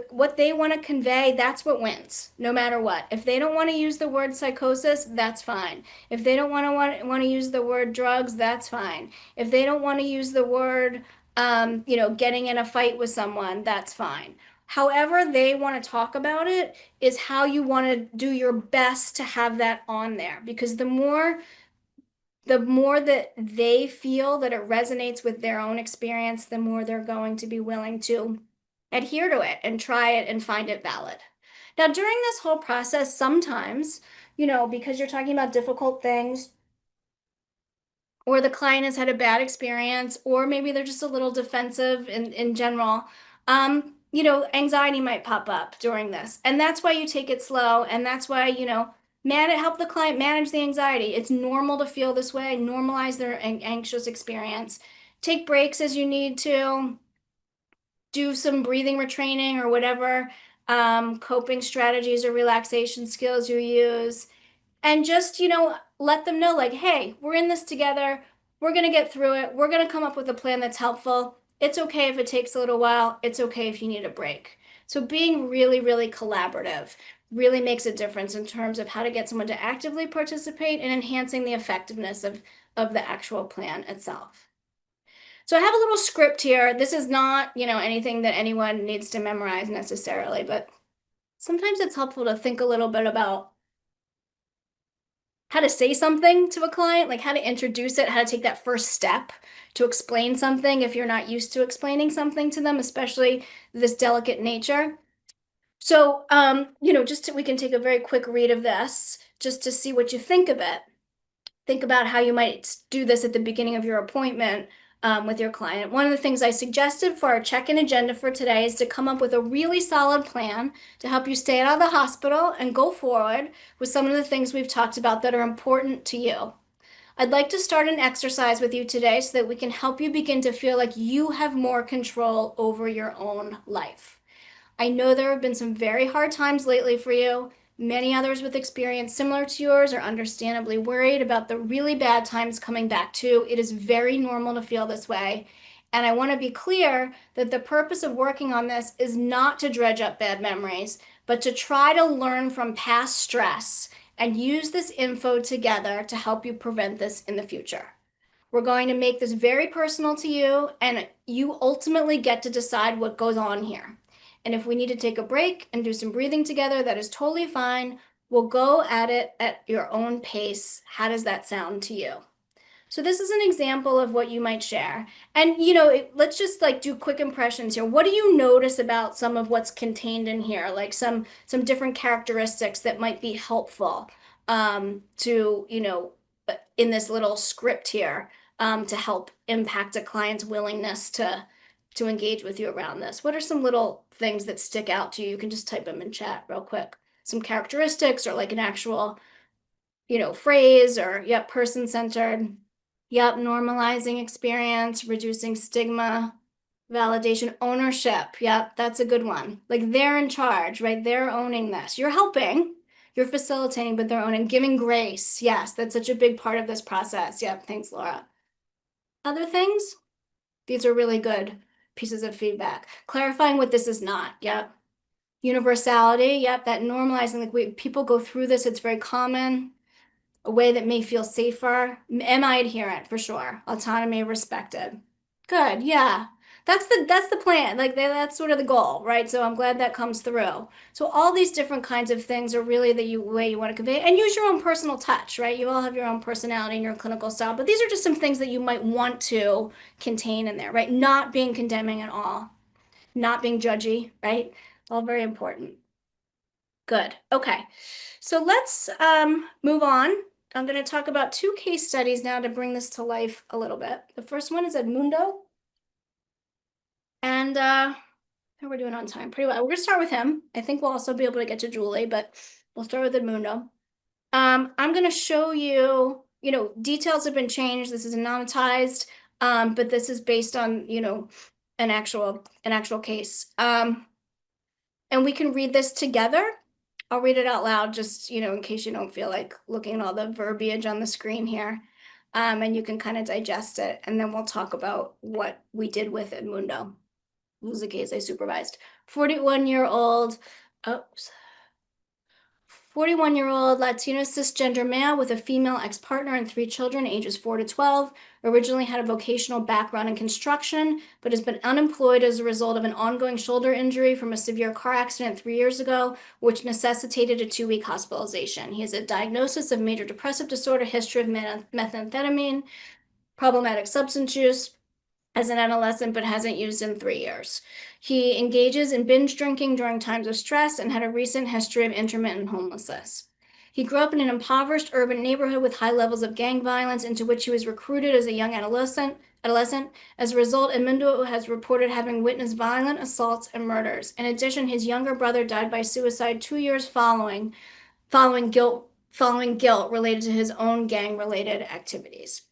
what they want to convey, that's what wins, no matter what. If they don't want to use the word psychosis, that's fine. If they don't want to use the word drugs, that's fine. If they don't want to use the word, getting in a fight with someone, that's fine. However they want to talk about it is how you want to do your best to have that on there, because the more that they feel that it resonates with their own experience, the more they're going to be willing to adhere to it and try it and find it valid. Now, during this whole process, sometimes, because you're talking about difficult things, or the client has had a bad experience, or maybe they're just a little defensive in general, anxiety might pop up during this. And that's why you take it slow. And that's why, help the client manage the anxiety. It's normal to feel this way. Normalize their anxious experience. Take breaks as you need to. Do some breathing retraining or whatever coping strategies or relaxation skills you use. And just, let them know like, hey, we're in this together. We're going to get through it. We're going to come up with a plan that's helpful. It's okay if it takes a little while. It's okay if you need a break. So being really, really collaborative really makes a difference in terms of how to get someone to actively participate and enhancing the effectiveness of the actual plan itself. So I have a little script here. This is not, anything that anyone needs to memorize necessarily, but sometimes it's helpful to think a little bit about how to say something to a client, like how to introduce it, how to take that first step to explain something if you're not used to explaining something to them, especially this delicate nature. So, we can take a very quick read of this just to see what you think of it. Think about how you might do this at the beginning of your appointment with your client. One of the things I suggested for our check-in agenda for today is to come up with a really solid plan to help you stay out of the hospital and go forward with some of the things we've talked about that are important to you. I'd like to start an exercise with you today so that we can help you begin to feel like you have more control over your own life. I know there have been some very hard times lately for you. Many others with experience similar to yours are understandably worried about the really bad times coming back too. It is very normal to feel this way. And I want to be clear that the purpose of working on this is not to dredge up bad memories, but to try to learn from past stress and use this info together to help you prevent this in the future. We're going to make this very personal to you, and you ultimately get to decide what goes on here. And if we need to take a break and do some breathing together, that is totally fine. We'll go at it at your own pace. How does that sound to you? So this is an example of what you might share. And, let's just like do quick impressions here. What do you notice about some of what's contained in here? Like some different characteristics that might be helpful to, in this little script here to help impact a client's willingness to engage with you around this. What are some little things that stick out to you? You can just type them in chat real quick. Some characteristics or like an actual, phrase or, yep, person-centered. Yep, normalizing experience, reducing stigma, validation, ownership. Yep, that's a good one. Like they're in charge, right? They're owning this. You're helping, you're facilitating, but they're owning, giving grace. Yes, that's such a big part of this process. Yep, thanks, Laura. Other things? These are really good pieces of feedback. Clarifying what this is not. Yep. Universality. Yep, that normalizing, like people go through this, it's very common. A way that may feel safer. Am I adherent? For sure. Autonomy respected. Good. Yeah. That's the plan. Like that's sort of the goal, right? So I'm glad that comes through. So all these different kinds of things are really the way you want to convey it. And use your own personal touch, right? You all have your own personality and your clinical style, but these are just some things that you might want to contain in there, right? Not being condemning at all, not being judgy, right? All very important. Good. Okay. So let's move on. I'm going to talk about 2 case studies now to bring this to life a little bit. The first one is Edmundo. And how we're doing on time? Pretty well. We're going to start with him. I think we'll also be able to get to Julie, but we'll start with Edmundo. I'm going to show you, details have been changed. This is anonymized, but this is based on, an actual case. And we can read this together. I'll read it out loud just, in case you don't feel like looking at all the verbiage on the screen here. And you can kind of digest it. And then we'll talk about what we did with Edmundo. This was a case I supervised. 41-year-old Latino cisgender male with a female ex-partner and 3 children, ages 4 to 12, originally had a vocational background in construction, but has been unemployed as a result of an ongoing shoulder injury from a severe car accident 3 years ago, which necessitated a 2-week hospitalization. He has a diagnosis of major depressive disorder, history of methamphetamine, problematic substance use as an adolescent, but hasn't used in 3 years. He engages in binge drinking during times of stress and had a recent history of intermittent homelessness. He grew up in an impoverished urban neighborhood with high levels of gang violence into which he was recruited as a young adolescent. As a result, Edmundo has reported having witnessed violent assaults and murders. In addition, his younger brother died by suicide 2 years following guilt related to his own gang-related activities.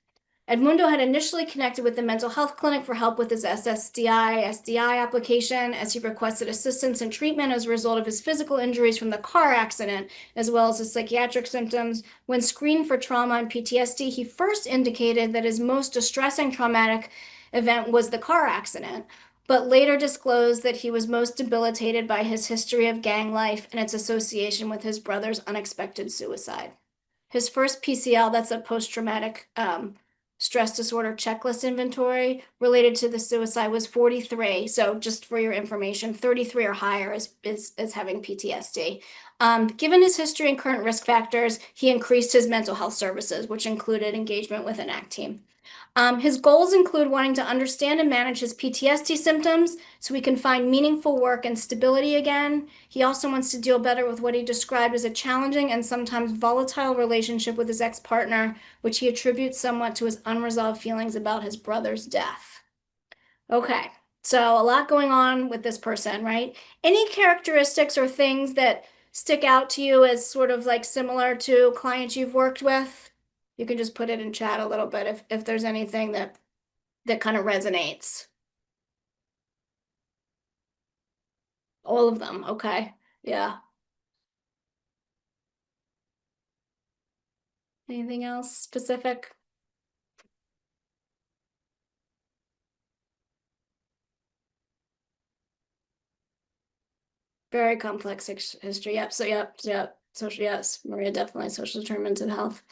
Edmundo had initially connected with the mental health clinic for help with his SSDI application, as he requested assistance and treatment as a result of his physical injuries from the car accident, as well as his psychiatric symptoms. When screened for trauma and PTSD, he first indicated that his most distressing traumatic event was the car accident, but later disclosed that he was most debilitated by his history of gang life and its association with his brother's unexpected suicide. His first PCL, that's a post-traumatic stress disorder checklist inventory related to the suicide, was 43. So just for your information, 33 or higher is having PTSD. Given his history and current risk factors, he increased his mental health services, which included engagement with an ACT team. His goals include wanting to understand and manage his PTSD symptoms so he can find meaningful work and stability again. He also wants to deal better with what he described as a challenging and sometimes volatile relationship with his ex-partner, which he attributes somewhat to his unresolved feelings about his brother's death. Okay, so a lot going on with this person, right? Any characteristics or things that stick out to you as sort of like similar to clients you've worked with? You can just put it in chat a little bit if there's anything that kind of resonates. All of them, okay, yeah. Anything else specific? Very complex history, yep, so yep. Social, yes, Maria, definitely social determinants of health.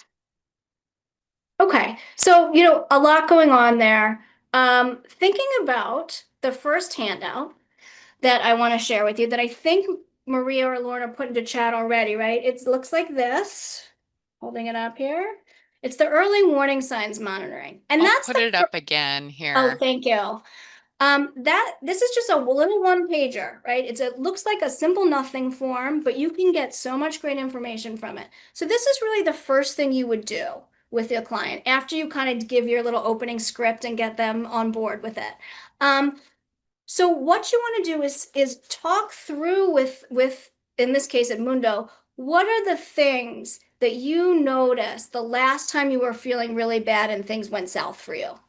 Okay, so, you know, a lot going on there. Thinking about the first handout that I want to share with you that I think Maria or Lorna put into chat already, right? It looks like this, holding it up here. It's the early warning signs monitoring. And I'll that's put the it up again Oh, here. thank you. This is just a little one pager, right? It looks like a simple nothing form, but you can get so much great information from it. So this is really the first thing you would do with your client after you kind of give your little opening script and get them on board with it. So what you want to do is talk through with in this case Edmundo, what are the things that you noticed the last time you were feeling really bad and things went south for you?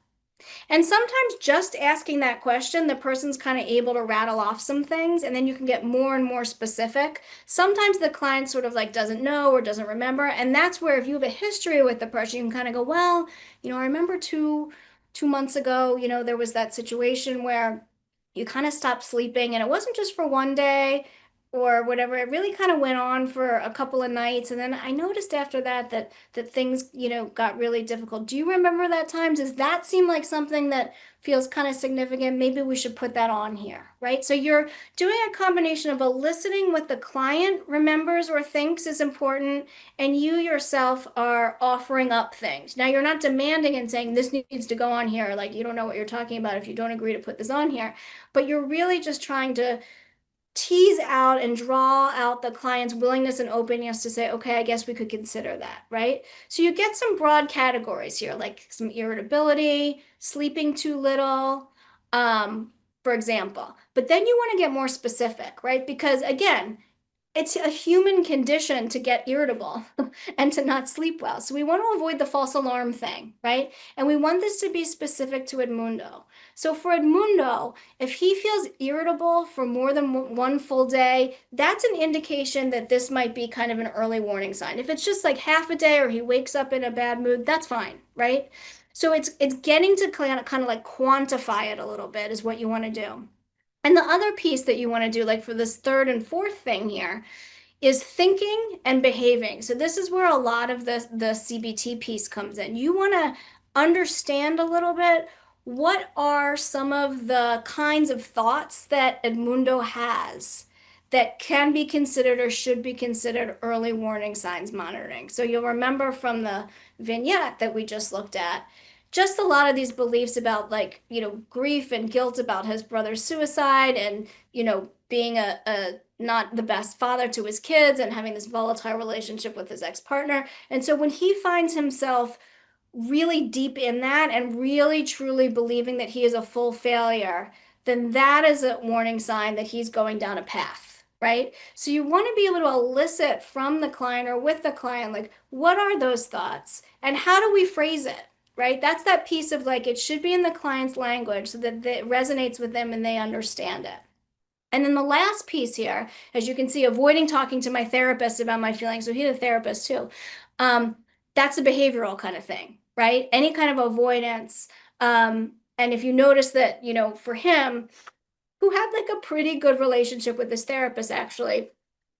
And sometimes just asking that question, the person's kind of able to rattle off some things, and then you can get more and more specific. Sometimes the client sort of like doesn't know or doesn't remember, and that's where if you have a history with the person, you can kind of go, well, you know, I remember two months ago, you know, there was that situation where you kind of stopped sleeping, and it wasn't just for one day or whatever. It really kind of went on for a couple of nights, and then I noticed after that that things, you know, got really difficult. Do you remember that time? Does that seem like something that feels kind of significant? Maybe we should put that on here, right? So you're doing a combination of eliciting what the client remembers or thinks is important, and you yourself are offering up things. Now, you're not demanding and saying this needs to go on here, like you don't know what you're talking about if you don't agree to put this on here, but you're really just trying to tease out and draw out the client's willingness and openness to say, okay, I guess we could consider that, right? So you get some broad categories here, like some irritability, sleeping too little, for example. But then you want to get more specific, right? Because again, it's a human condition to get irritable and to not sleep well. So we want to avoid the false alarm thing, right? And we want this to be specific to Edmundo. So for Edmundo, if he feels irritable for more than one full day, that's an indication that this might be kind of an early warning sign. If it's just like half a day or he wakes up in a bad mood, that's fine, right? So it's getting to kind of like quantify it a little bit is what you want to do. And the other piece that you want to do, like for this third and fourth thing here, is thinking and behaving. So this is where a lot of the CBT piece comes in. You want to understand a little bit what are some of the kinds of thoughts that Edmundo has that can be considered or should be considered early warning signs monitoring. So you'll remember from the vignette that we just looked at, just a lot of these beliefs about like, you know, grief and guilt about his brother's suicide and, you know, being a not the best father to his kids and having this volatile relationship with his ex-partner. And so when he finds himself really deep in that and really truly believing that he is a full failure, then that is a warning sign that he's going down a path, right? So you want to be able to elicit from the client or with the client, like, what are those thoughts and how do we phrase it? Right? That's that piece of like, it should be in the client's language so that it resonates with them and they understand it. And then the last piece here, as you can see, avoiding talking to my therapist about my feelings. So he's a therapist too. That's a behavioral kind of thing, right? Any kind of avoidance. And if you notice that, you know, for him, who had like a pretty good relationship with his therapist, actually,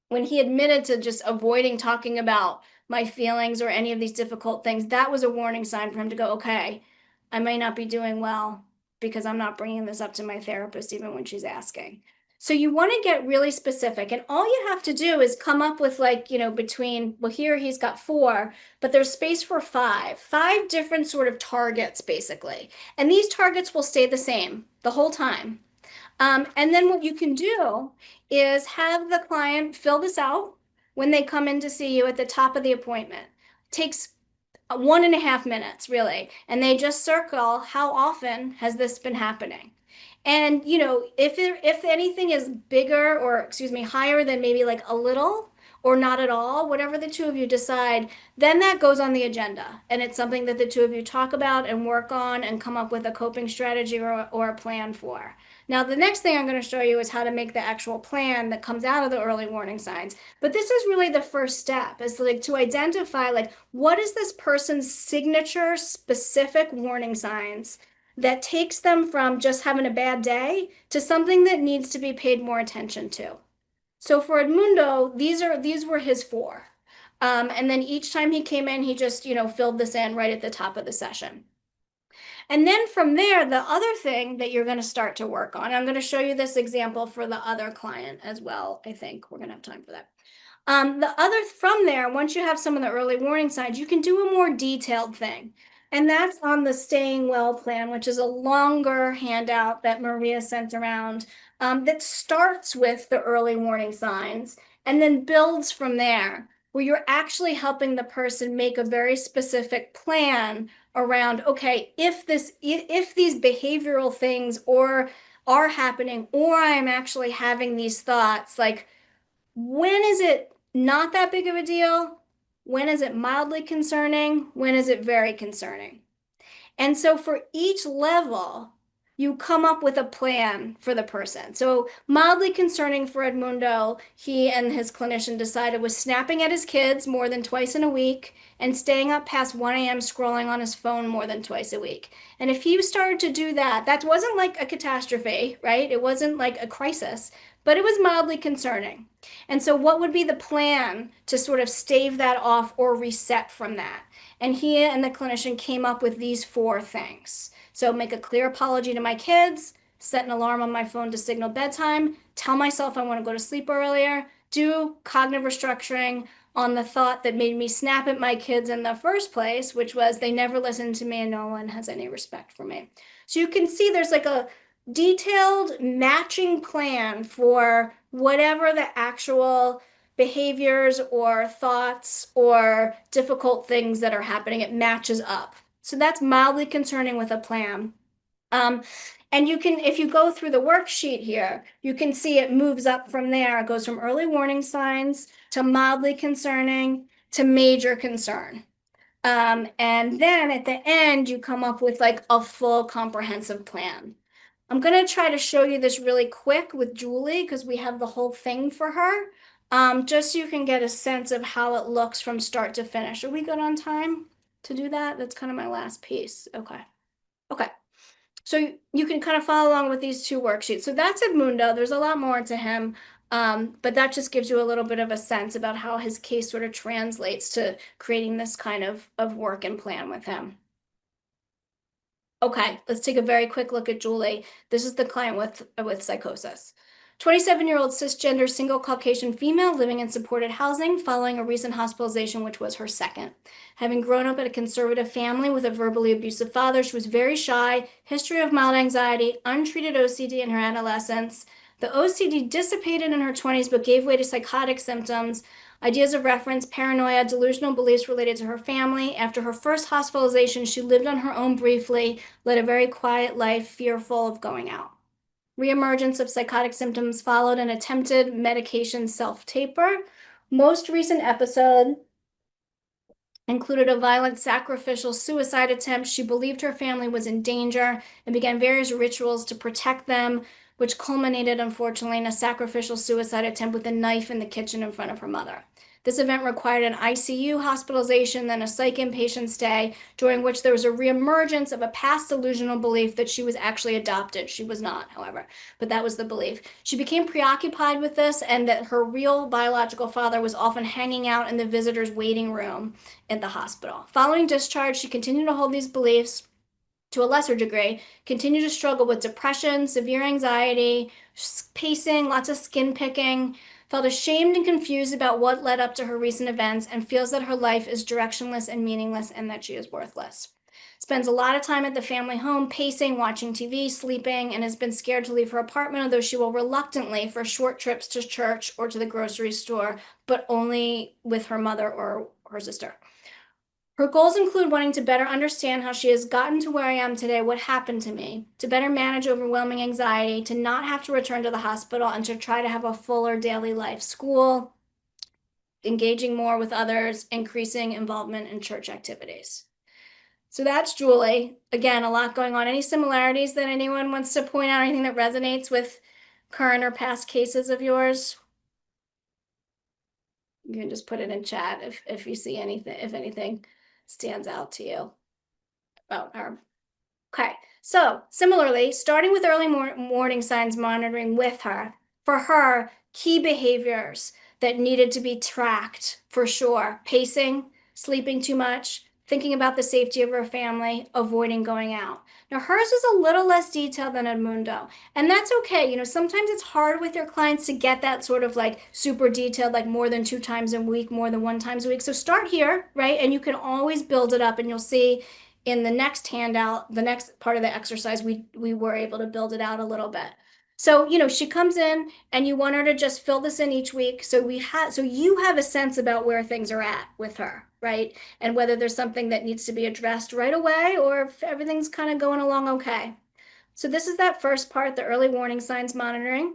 when he admitted to just avoiding talking about my feelings or any of these difficult things, that was a warning sign for him to go, okay, I may not be doing well because I'm not bringing this up to my therapist even when she's asking. So you want to get really specific, and all you have to do is come up with like, you know, between, well, here he's got 4, but there's space for 5 different sort of targets basically. And these targets will stay the same the whole time. And then what you can do is have the client fill this out when they come in to see you at the top of the appointment. It takes 1.5 minutes, really. And they just circle how often has this been happening. And, you know, if anything is bigger or, excuse me, higher than maybe like a little or not at all, whatever the two of you decide, then that goes on the agenda. And it's something that the two of you talk about and work on and come up with a coping strategy or a plan for. Now, the next thing I'm going to show you is how to make the actual plan that comes out of the early warning signs. But this is really the first step, is like to identify like, what is this person's signature specific warning signs that takes them from just having a bad day to something that needs to be paid more attention to. So for Edmundo, these were his 4. And then each time he came in, he just, filled this in right at the top of the session. And then from there, the other thing that you're going to start to work on, I'm going to show you this example for the other client as well. I think we're going to have time for that. From there, once you have some of the early warning signs, you can do a more detailed thing. And that's on the Staying Well plan, which is a longer handout that Maria sent around that starts with the early warning signs and then builds from there, where you're actually helping the person make a very specific plan around, okay, if these behavioral things are happening, or I'm actually having these thoughts, like, when is it not that big of a deal? When is it mildly concerning? When is it very concerning? And so for each level, you come up with a plan for the person. So mildly concerning for Edmundo, he and his clinician decided, was snapping at his kids more than twice in a week and staying up past 1 a.m. scrolling on his phone more than twice a week. And if he started to do that, that wasn't like a catastrophe, right? It wasn't like a crisis, but it was mildly concerning. And so what would be the plan to sort of stave that off or reset from that? And he and the clinician came up with these 4 things. So make a clear apology to my kids, set an alarm on my phone to signal bedtime, tell myself I want to go to sleep earlier, do cognitive restructuring on the thought that made me snap at my kids in the first place, which was they never listened to me and no one has any respect for me. So you can see there's like a detailed matching plan for whatever the actual behaviors or thoughts or difficult things that are happening. It matches up. So that's mildly concerning with a plan. And you can, if you go through the worksheet here, you can see it moves up from there. It goes from early warning signs to mildly concerning to major concern. And then at the end, you come up with like a full comprehensive plan. I'm going to try to show you this really quick with Julie because we have the whole thing for her, just so you can get a sense of how it looks from start to finish. Are we good on time to do that? That's kind of my last piece. Okay. Okay. So you can kind of follow along with these 2 worksheets. So that's Edmundo. There's a lot more to him, but that just gives you a little bit of a sense about how his case sort of translates to creating this kind of work and plan with him. Okay, let's take a very quick look at Julie. This is the client with psychosis. 27-year-old cisgender single Caucasian female living in supported housing following a recent hospitalization, which was her second. Having grown up in a conservative family with a verbally abusive father, she was very shy, history of mild anxiety, untreated OCD in her adolescence. The OCD dissipated in her 20s but gave way to psychotic symptoms, ideas of reference, paranoia, delusional beliefs related to her family. After her first hospitalization, she lived on her own briefly, led a very quiet life, fearful of going out. Reemergence of psychotic symptoms followed an attempted medication self-taper. Most recent episode included a violent sacrificial suicide attempt. She believed her family was in danger and began various rituals to protect them, which culminated, unfortunately, in a sacrificial suicide attempt with a knife in the kitchen in front of her mother. This event required an ICU hospitalization, then a psych inpatient stay, during which there was a reemergence of a past delusional belief that she was actually adopted. She was not, however, but that was the belief. She became preoccupied with this and that her real biological father was often hanging out in the visitor's waiting room at the hospital. Following discharge, she continued to hold these beliefs to a lesser degree, continued to struggle with depression, severe anxiety, pacing, lots of skin picking, felt ashamed and confused about what led up to her recent events, and feels that her life is directionless and meaningless and that she is worthless. Spends a lot of time at the family home, pacing, watching TV, sleeping, and has been scared to leave her apartment, although she will reluctantly for short trips to church or to the grocery store, but only with her mother or her sister. Her goals include wanting to better understand how she has gotten to where I am today, what happened to me, to better manage overwhelming anxiety, to not have to return to the hospital, and to try to have a fuller daily life, school, engaging more with others, increasing involvement in church activities. So that's Julie. Again, a lot going on. Any similarities that anyone wants to point out, anything that resonates with current or past cases of yours? You can just put it in chat if you see anything, if anything stands out to you about her. Okay, so similarly, starting with early warning signs monitoring with her, for her, key behaviors that needed to be tracked for sure. Pacing, sleeping too much, thinking about the safety of her family, avoiding going out. Now, hers is a little less detailed than Edmundo, and that's okay. You know, sometimes it's hard with your clients to get that sort of like super detailed, like more than 2 times a week, more than 1 time a week. So start here, right? And you can always build it up, and you'll see in the next handout, the next part of the exercise, we were able to build it out a little bit. So, you know, she comes in and you want her to just fill this in each week. So you have a sense about where things are at with her, right? And whether there's something that needs to be addressed right away or if everything's kind of going along okay. So this is that first part, the early warning signs monitoring.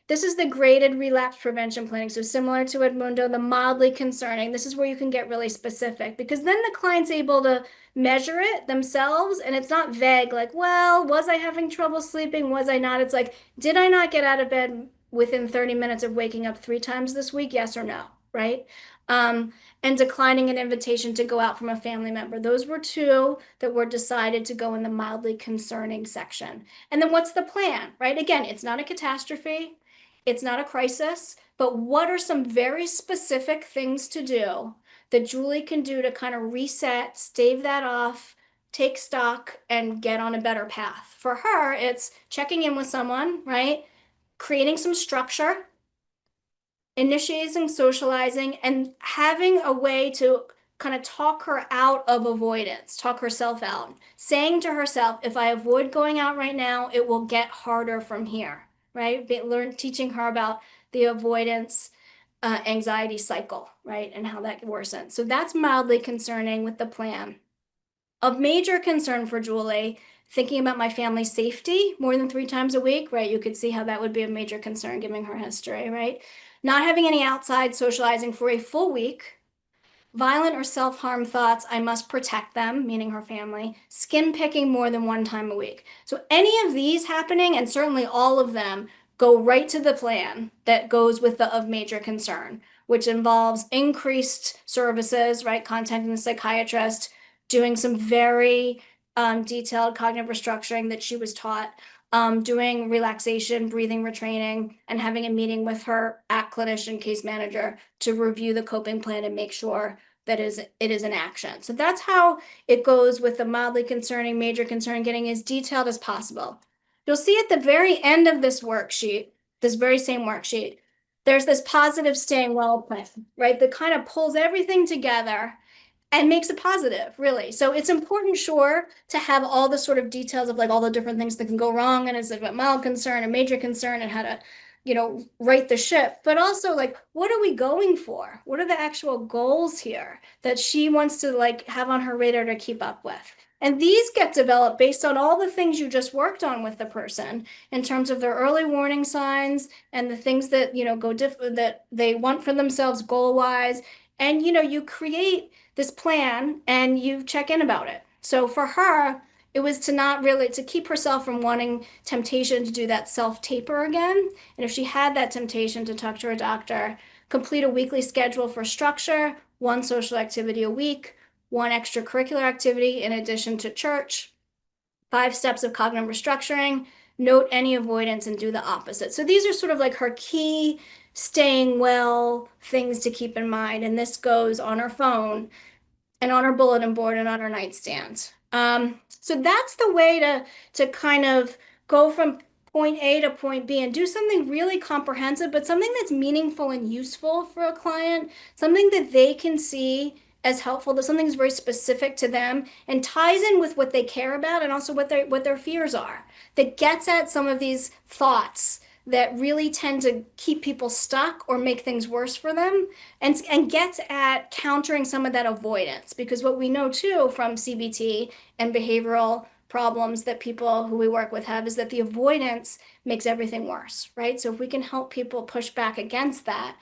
This is the graded relapse prevention planning. So similar to Edmundo, the mildly concerning. This is where you can get really specific because then the client's able to measure it themselves and it's not vague like, well, was I having trouble sleeping? Was I not? It's like, did I not get out of bed within 30 minutes of waking up 3 times this week? Yes or no, right? And declining an invitation to go out from a family member. Those were 2 that were decided to go in the mildly concerning section. And then what's the plan, right? Again, it's not a catastrophe. It's not a crisis, but what are some very specific things to do that Julie can do to kind of reset, stave that off, take stock, and get on a better path? For her, it's checking in with someone, right? Creating some structure, initiating socializing, and having a way to kind of talk her out of avoidance, talk herself out, saying to herself, if I avoid going out right now, it will get harder from here, right? Teaching her about the avoidance anxiety cycle, right? And how that worsens. So that's mildly concerning with the plan. Of major concern for Julie, thinking about my family's safety more than 3 times a week, right? You could see how that would be a major concern given her history, right? Not having any outside socializing for a full week. Violent or self-harm thoughts, I must protect them, meaning her family. Skin picking more than 1 time a week. So any of these happening, and certainly all of them, go right to the plan that goes with the of major concern, which involves increased services, right? Contacting the psychiatrist, doing some very detailed cognitive restructuring that she was taught, doing relaxation, breathing retraining, and having a meeting with her clinician case manager to review the coping plan and make sure that it is in action. So that's how it goes with the mildly concerning, major concern, getting as detailed as possible. You'll see at the very end of this worksheet, this very same worksheet, there's this positive staying well plan, right? That kind of pulls everything together and makes it positive, really. So it's important, sure, to have all the sort of details of like all the different things that can go wrong, and it's about mild concern and major concern and how to, you know, right the ship, but also like, what are we going for? What are the actual goals here that she wants to like have on her radar to keep up with? And these get developed based on all the things you just worked on with the person in terms of their early warning signs and the things that, you know, that they want for themselves goal-wise. And, you know, you create this plan and you check in about it. So for her, it was to keep herself from wanting temptation to do that self-taper again. And if she had that temptation, to talk to her doctor, complete a weekly schedule for structure, 1 social activity a week, 1 extracurricular activity in addition to church, 5 steps of cognitive restructuring, note any avoidance and do the opposite. So these are sort of like her key staying well things to keep in mind. And this goes on her phone and on her bulletin board and on her nightstand. So that's the way to kind of go from point A to point B and do something really comprehensive, but something that's meaningful and useful for a client, something that they can see as helpful, that something's very specific to them and ties in with what they care about and also what their fears are, that gets at some of these thoughts that really tend to keep people stuck or make things worse for them, and gets at countering some of that avoidance. Because what we know too from CBT and behavioral problems that people who we work with have is that the avoidance makes everything worse, right? So if we can help people push back against that,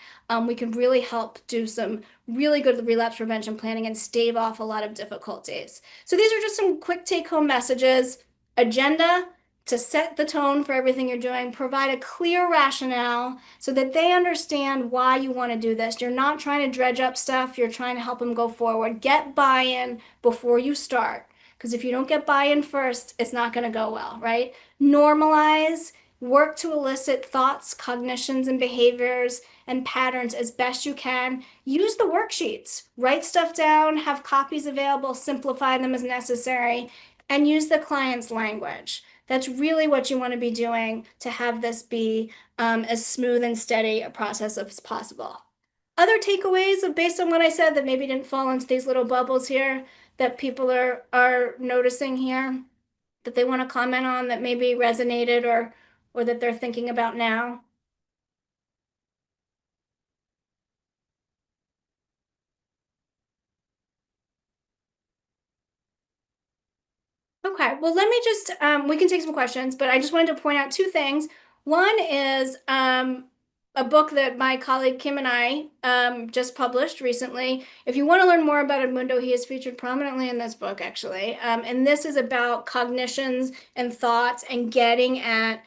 we can really help do some really good relapse prevention planning and stave off a lot of difficulties. So these are just some quick take-home messages. Agenda, to set the tone for everything you're doing, provide a clear rationale so that they understand why you want to do this. You're not trying to dredge up stuff, you're trying to help them go forward. Get buy-in before you start, because if you don't get buy-in first, it's not going to go well, right? Normalize, Work to elicit thoughts, cognitions, and behaviors and patterns as best you can. Use the worksheets. Write stuff down, have copies available, simplify them as necessary, and use the client's language. That's really what you want to be doing to have this be as smooth and steady a process as possible. Other takeaways of based on what I said that maybe didn't fall into these little bubbles here that people are noticing here that they want to comment on that maybe resonated or that they're thinking about now? Okay, well, let me just, we can take some questions, but I just wanted to point out two things. One is a book that my colleague Kim and I just published recently. If you want to learn more about Edmundo, he is featured prominently in this book, actually. And this is about cognitions and thoughts and getting at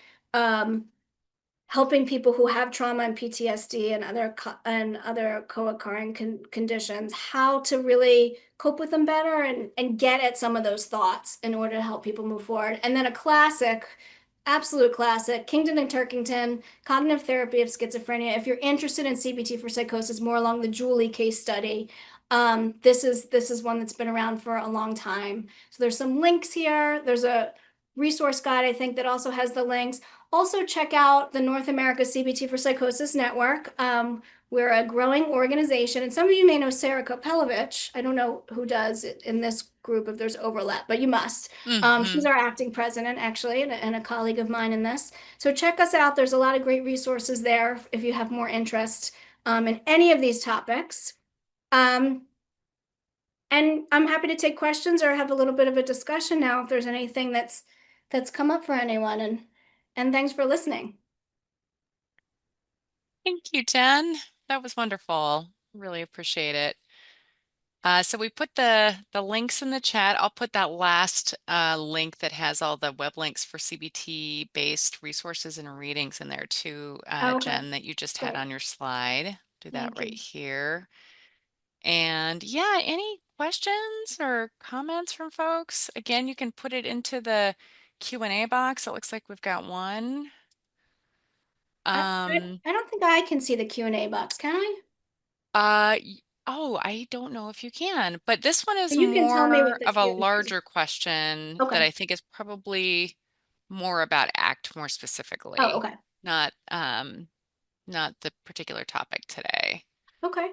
helping people who have trauma and PTSD and other co-occurring conditions, how to really cope with them better and get at some of those thoughts in order to help people move forward. And then a classic, absolute classic, Kingdon and Turkington, Cognitive Therapy of Schizophrenia. If you're interested in CBT for psychosis, more along the Julie case study, this is one that's been around for a long time. So there's some links here. There's a resource guide, I think, that also has the links. Also, check out the North America CBT for Psychosis Network. We're a growing organization, and some of you may know Sarah Kopelovich. I don't know who does it in this group if there's overlap, but you must. She's our acting president, actually, and a colleague of mine in this. So check us out. There's a lot of great resources there if you have more interest in any of these topics. And I'm happy to take questions or have a little bit of a discussion now if there's anything that's come up for anyone. And thanks for listening. Thank you, Jen. That was wonderful. Really appreciate it. So we put the links in the chat. I'll put that last link that has all the web links for CBT-based resources and readings in there too, Okay. Jen, that you just had Great. on your slide. Do that Thank right you. here. And yeah, any questions or comments from folks? Again, you can put it into the Q&A box. It looks like we've got one. I don't think I can see the Q&A box, can I? Oh, I don't know if you can, but this one is You can tell me more what the of a Q&A is. larger question that Okay. I think is probably more about ACT more Oh, specifically, okay. not the particular topic today. Okay.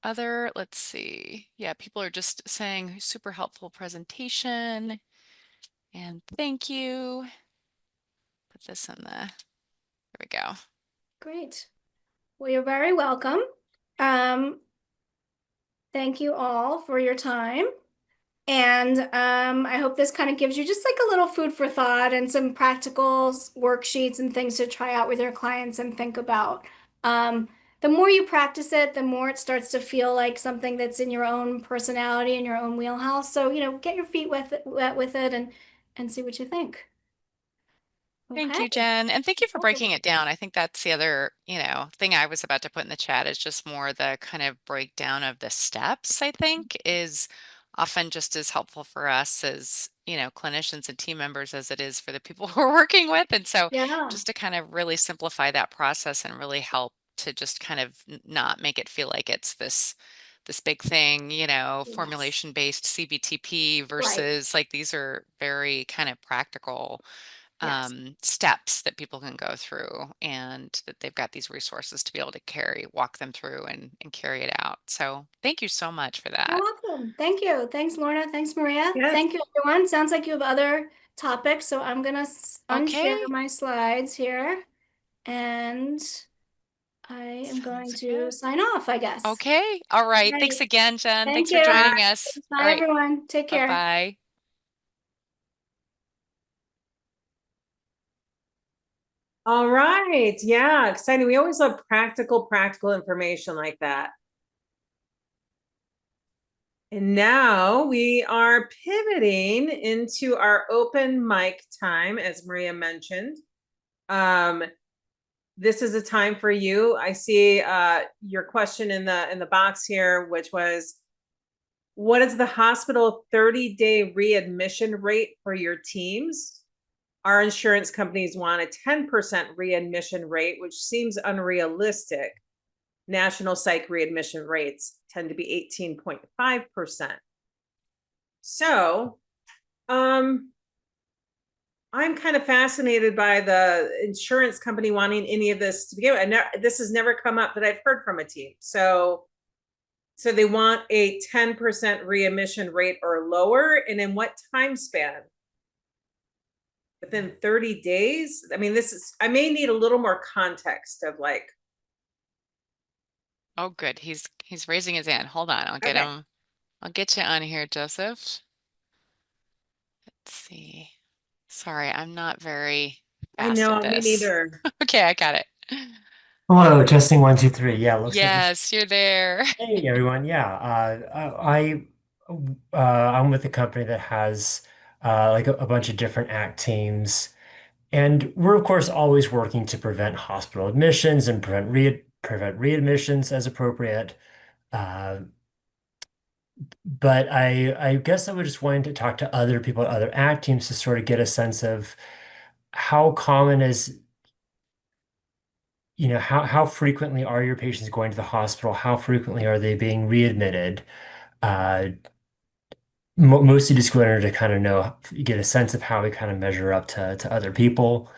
Let's see. Yeah, people are just saying super helpful presentation and thank you. Put this in there we go. Great. Well, you're very welcome. Thank you all for your time. And I hope this kind of gives you just like a little food for thought and some practical worksheets and things to try out with your clients and think about. The more you practice it, the more it starts to feel like something that's in your own personality and your own wheelhouse. So, get your feet wet with it and see what you think. Thank Okay. you, Jen. And thank you for Welcome. breaking it down. I think that's the other, thing I was about to put in the chat is just more the kind of breakdown of the steps, I think, is often just as helpful for us as, clinicians and team members as it is for the people who we're working with. And so Yeah. just to kind of really simplify that process and really help to just kind of not make it feel like it's this big thing, Yes. formulation-based CBTp Right. versus like these are very kind of practical Yes. steps that people can go through and that they've got these resources to be able to walk them through and carry it out. So thank you so much for You're that. welcome. Thank you. Thanks, Lorna. Thanks, Maria. Yes. Thank you, everyone. Sounds like you have other topics, so I'm gonna unshare Okay. my slides here, and I am going Sounds to good. sign off, I guess. Okay. All right. Right. Thanks again, Jen. Thank Thanks for you. joining us. Bye, All right. everyone. Take care. Bye-bye. All right. Yeah, exciting. We always love practical information like that. And now we are pivoting into our open mic time, as Maria mentioned. This is a time for you. I see your question in the box here, which was, what is the hospital 30-day readmission rate for your teams? Our insurance companies want a 10% readmission rate, which seems unrealistic. National psych readmission rates tend to be 18.5%. So, I'm kind of fascinated by the insurance company wanting any of this to begin with. This has never come up that I've heard from a team. So they want a 10% readmission rate or lower, and in what time span? Within 30 days? I mean, I may need a little more context of like. Oh, good. He's raising his hand. Hold on. I'll get him. I'll get you on here, Joseph. Let's see. Sorry, I'm not very I fast know, at me this. neither. Okay, I got it. Hello, testing 1, 2, 3. Yeah, looks like Yes, you're there. hey everyone. Yeah, I'm with a company that has like a bunch of different ACT teams, and we're of course always working to prevent hospital admissions and prevent readmissions as appropriate. Uh, but I guess I was just wanting to talk to other people at other ACT teams to sort of get a sense of how common is how frequently are your patients going to the hospital? How frequently are they being readmitted? Uh, Mostly just going to kind of get a sense of how we kind of measure up to other people.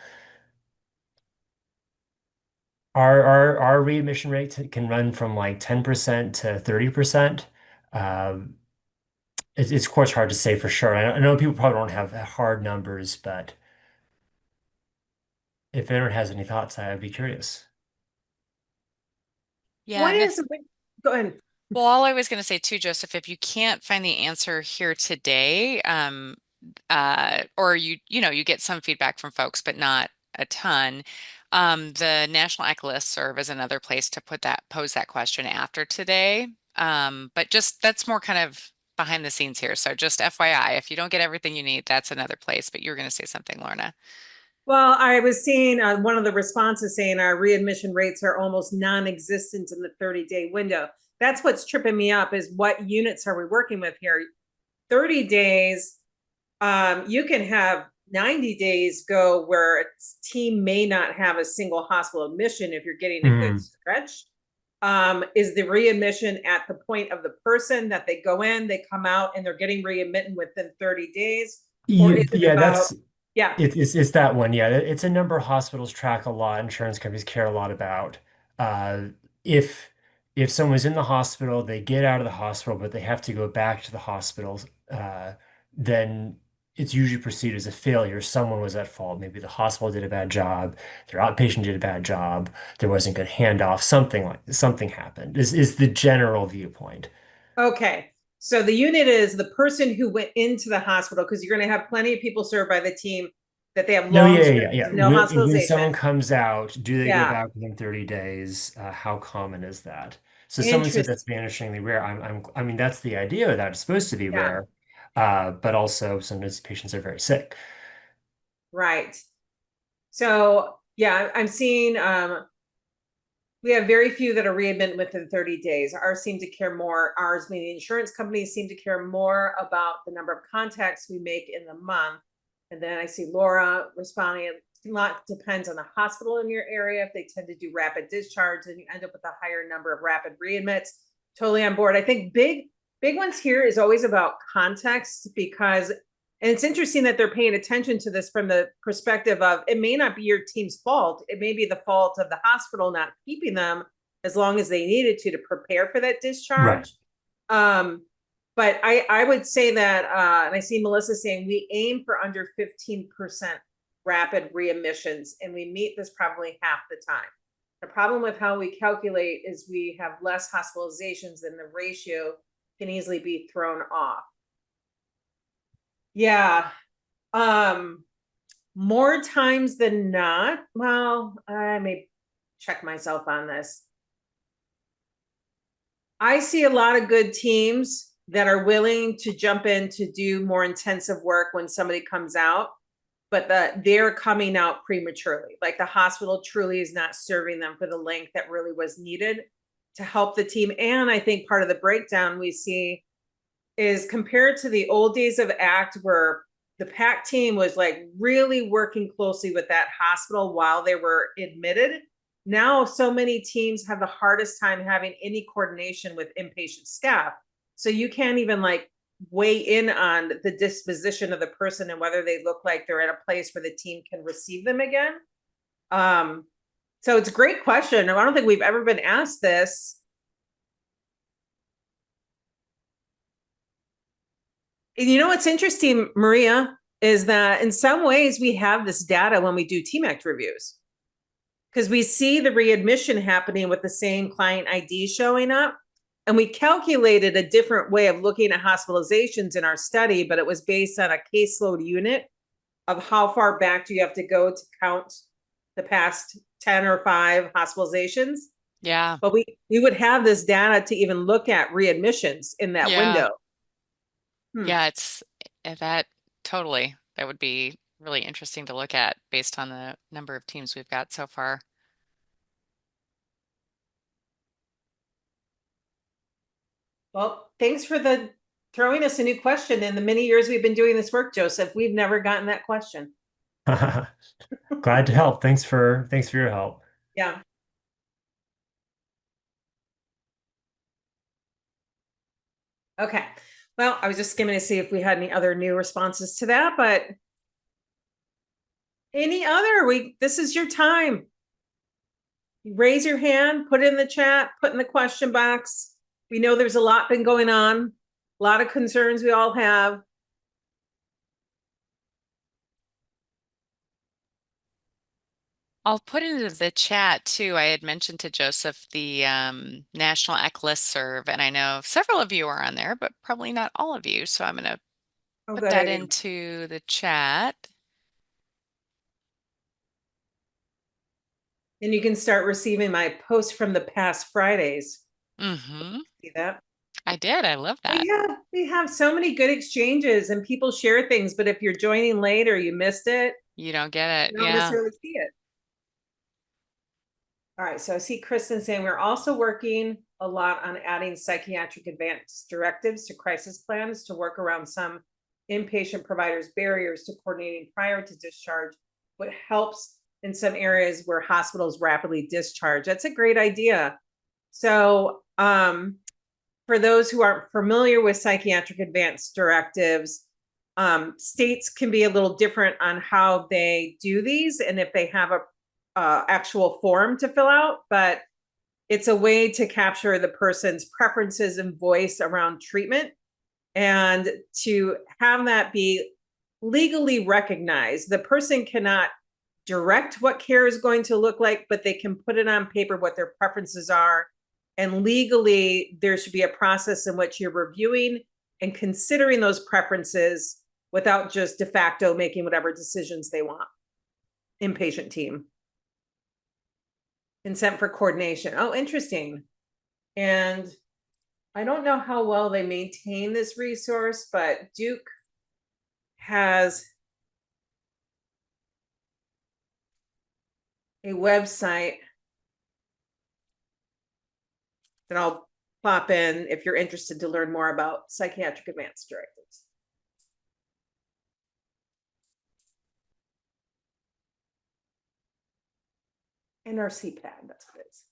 Our readmission rates can run from like 10% to 30%. Um, it's of course hard to say for sure. I know people probably don't have hard numbers, but if anyone has any thoughts, I'd be curious. Yeah, What is, go ahead. well, all I was going to say too, Joseph, if you can't find the answer here today, or you get some feedback from folks, but not a ton, the National ACT Listserv is another place to pose that question after today. But just that's more kind of behind the scenes here. So just FYI, if you don't get everything you need, that's another place. But you were going to say something, Lorna. Well, I was seeing one of the responses saying our readmission rates are almost non-existent in the 30-day window. That's what's tripping me up, is what units are we working with here? 30 days, you can have 90 days go where a team may not have a single hospital admission if you're getting a good stretch. Is the readmission at the point of the person that they go in, they come out, and they're getting readmitted within 30 days? Or is it about, yeah, It's that one. Yeah, it's a number hospitals track a lot. Insurance companies care a lot about. If someone's in the hospital, they get out of the hospital, but they have to go back to the hospital, then it's usually perceived as a failure. Someone was at fault. Maybe the hospital did a bad job, their outpatient did a bad job, there wasn't good handoff, something happened. Is the general viewpoint. okay. So the unit is the person who went into the hospital, because you're going to have plenty of people served by the team that they have long no When hospitalization. someone comes out, do they Yeah. go back within 30 days? How common is that? So someone said that's vanishingly rare. I mean, that's the idea that it's supposed to be rare, but also sometimes patients are very sick. Right. So yeah, I'm seeing we have very few that are readmitted within 30 days. Ours seem to care more. Ours, meaning insurance companies, seem to care more about the number of contacts we make in the month. And then I see Laura responding. A lot depends on the hospital in your area. If they tend to do rapid discharge, then you end up with a higher number of rapid readmits. Totally on board. I think big ones here is always about context, because, and it's interesting that they're paying attention to this from the perspective of, it may not be your team's fault. It may be the fault of the hospital not keeping them as long as they needed to prepare for that discharge. Right. But I would say that, and I see Melissa saying we aim for under 15% rapid readmissions, and we meet this probably half the time. The problem with how we calculate is we have less hospitalizations, and the ratio can easily be thrown off. Yeah. More times than not. Well, I may check myself on this. I see a lot of good teams that are willing to jump in to do more intensive work when somebody comes out, but they're coming out prematurely. Like the hospital truly is not serving them for the length that really was needed to help the team. And I think part of the breakdown we see is, compared to the old days of ACT, where the PAC team was like really working closely with that hospital while they were admitted. Now, so many teams have the hardest time having any coordination with inpatient staff. So you can't even like weigh in on the disposition of the person and whether they look like they're at a place where the team can receive them again. So it's a great question. I don't think we've ever been asked this. And you know what's interesting, Maria, is that in some ways we have this data when we do TMAC reviews, because we see the readmission happening with the same client ID showing up. And we calculated a different way of looking at hospitalizations in our study, but it was based on a caseload unit of how far back do you have to go to count the past 10 or 5 hospitalizations. Yeah. But we would have this data to even look at readmissions in that window. Yeah, it's that totally. That would be really interesting to look at based on the number of teams we've got so far. Well, thanks for throwing us a new question. In the many years we've been doing this work, Joseph, we've never gotten that question. Glad to help. Thanks for your help. Yeah. Okay. Well, I was just skimming to see if we had any other new responses to that, but any other, this is your time. Raise your hand, put it in the chat, put in the question box. We know there's a lot been going on, a lot of concerns we all have. I'll put into the chat too. I had mentioned to Joseph the National EC listserv, and I know several of you are on there, but probably not all of you. So I'm going to put that into the chat. And you can start receiving my posts from the past Fridays. See that? I did. I love that. We have so many good exchanges and people share things, but if you're joining late or you missed it, you don't get it. You don't necessarily see it. All right, so I see Kristen saying we're also working a lot on adding psychiatric advance directives to crisis plans to work around some inpatient providers' barriers to coordinating prior to discharge, what helps in some areas where hospitals rapidly discharge. That's a great idea. So for those who aren't familiar with psychiatric advance directives, states can be a little different on how they do these and if they have a actual form to fill out, but it's a way to capture the person's preferences and voice around treatment and to have that be legally recognized. The person cannot direct what care is going to look like, but they can put it on paper what their preferences are. And legally, there should be a process in which you're reviewing and considering those preferences without just de facto making whatever decisions they want. Inpatient team. Consent for coordination. Oh, interesting. And I don't know how well they maintain this resource, but Duke has a website that I'll pop in if you're interested to learn more about psychiatric advance directives. And our CPAD, that's what it is.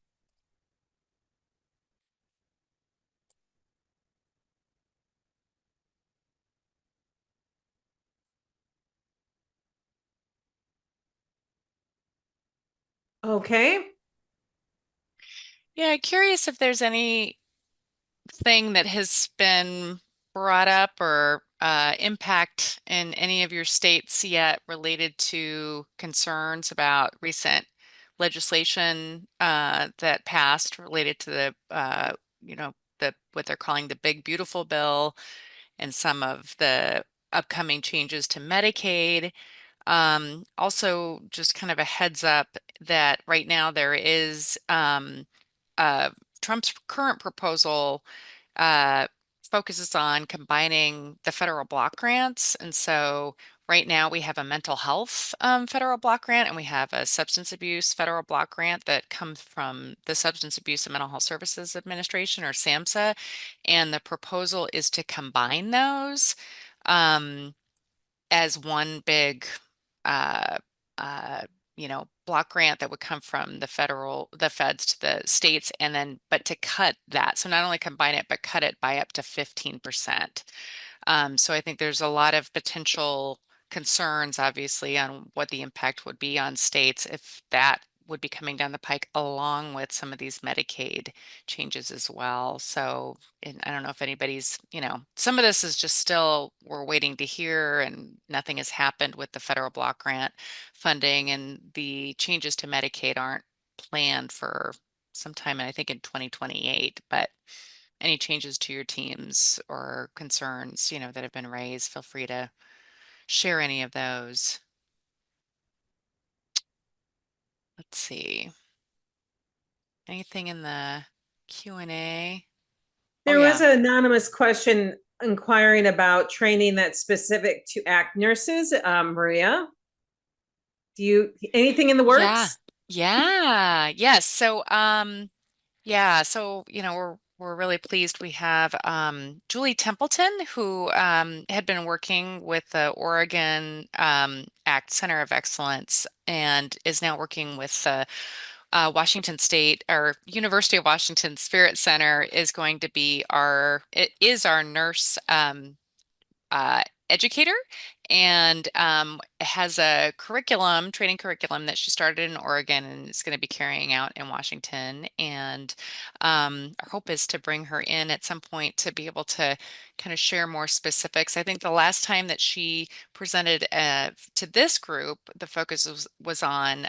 Okay. Yeah, curious if there's anything that has been brought up or impact in any of your states yet related to concerns about recent legislation that passed related to the what they're calling the Big Beautiful Bill and some of the upcoming changes to Medicaid. Also, just kind of a heads up that right now there is Trump's current proposal focuses on combining the federal block grants. And so right now we have a mental health federal block grant and we have a substance abuse federal block grant that comes from the Substance Abuse and Mental Health Services Administration, or SAMHSA. And the proposal is to combine those. as one big, uh, uh, block grant that would come from the feds to the states, and then, but to cut that. So not only combine it, but cut it by up to 15%. So I think there's a lot of potential concerns, obviously, on what the impact would be on states if that would be coming down the pike, along with some of these Medicaid changes as well. So, and I don't know if anybody's, some of this is just still, we're waiting to hear, and nothing has happened with the federal block grant funding, and the changes to Medicaid aren't planned for sometime, I think, in 2028. But any changes to your teams or concerns, that have been raised, feel free to share any of those. Let's see. Anything in the Q&A? There Oh, was yeah. an anonymous question inquiring about training that's specific to ACT nurses. Maria, anything in the works? Yeah. Yes. So, yeah, so we're really pleased. We have Julie Templeton, who had been working with the Oregon ACT Center of Excellence, and is now working with the Washington State, or University of Washington Spirit Center it is our nurse uh, educator, and has a training curriculum that she started in Oregon and is going to be carrying out in Washington. And our hope is to bring her in at some point to be able to kind of share more specifics. I think the last time that she presented to this group, the focus was on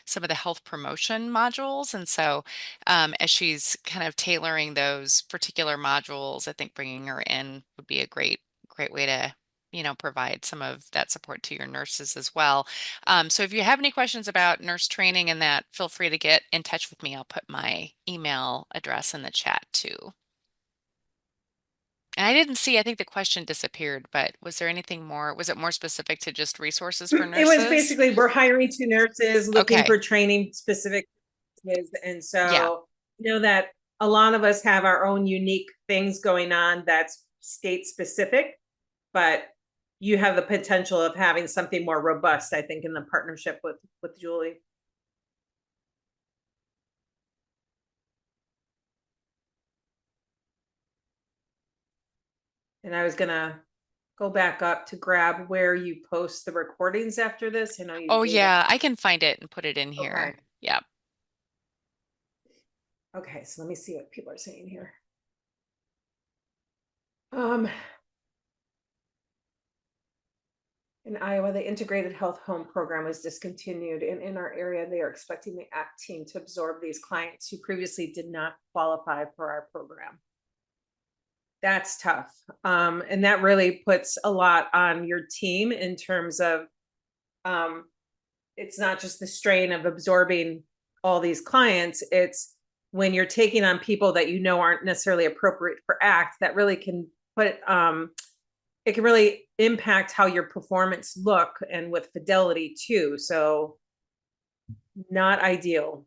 some of the health promotion modules. And so as she's kind of tailoring those particular modules, I think bringing her in would be a great way to provide some of that support to your nurses as well. So if you have any questions about nurse training and that, feel free to get in touch with me. I'll put my email address in the chat too. And I think the question disappeared, but was there anything more? Was it more specific to just resources for nurses? It was basically, we're hiring 2 nurses, looking Okay. for training specific. And Yeah. so, that a lot of us have our own unique things going on that's state specific, but you have the potential of having something more robust, I think, in the partnership with Julie. And I was gonna go back up to grab where you post the recordings after this. I know you. Oh, yeah, I can find it and put it in here. Okay. Yeah. Okay, so let me see what people are saying here. In Iowa, the integrated health home program was discontinued, and in our area, they are expecting the ACT team to absorb these clients who previously did not qualify for our program. That's tough. And that really puts a lot on your team in terms of it's not just the strain of absorbing all these clients, it's when you're taking on people that aren't necessarily appropriate for ACT, that really can put it can really impact how your performance look, and with fidelity too. So not ideal.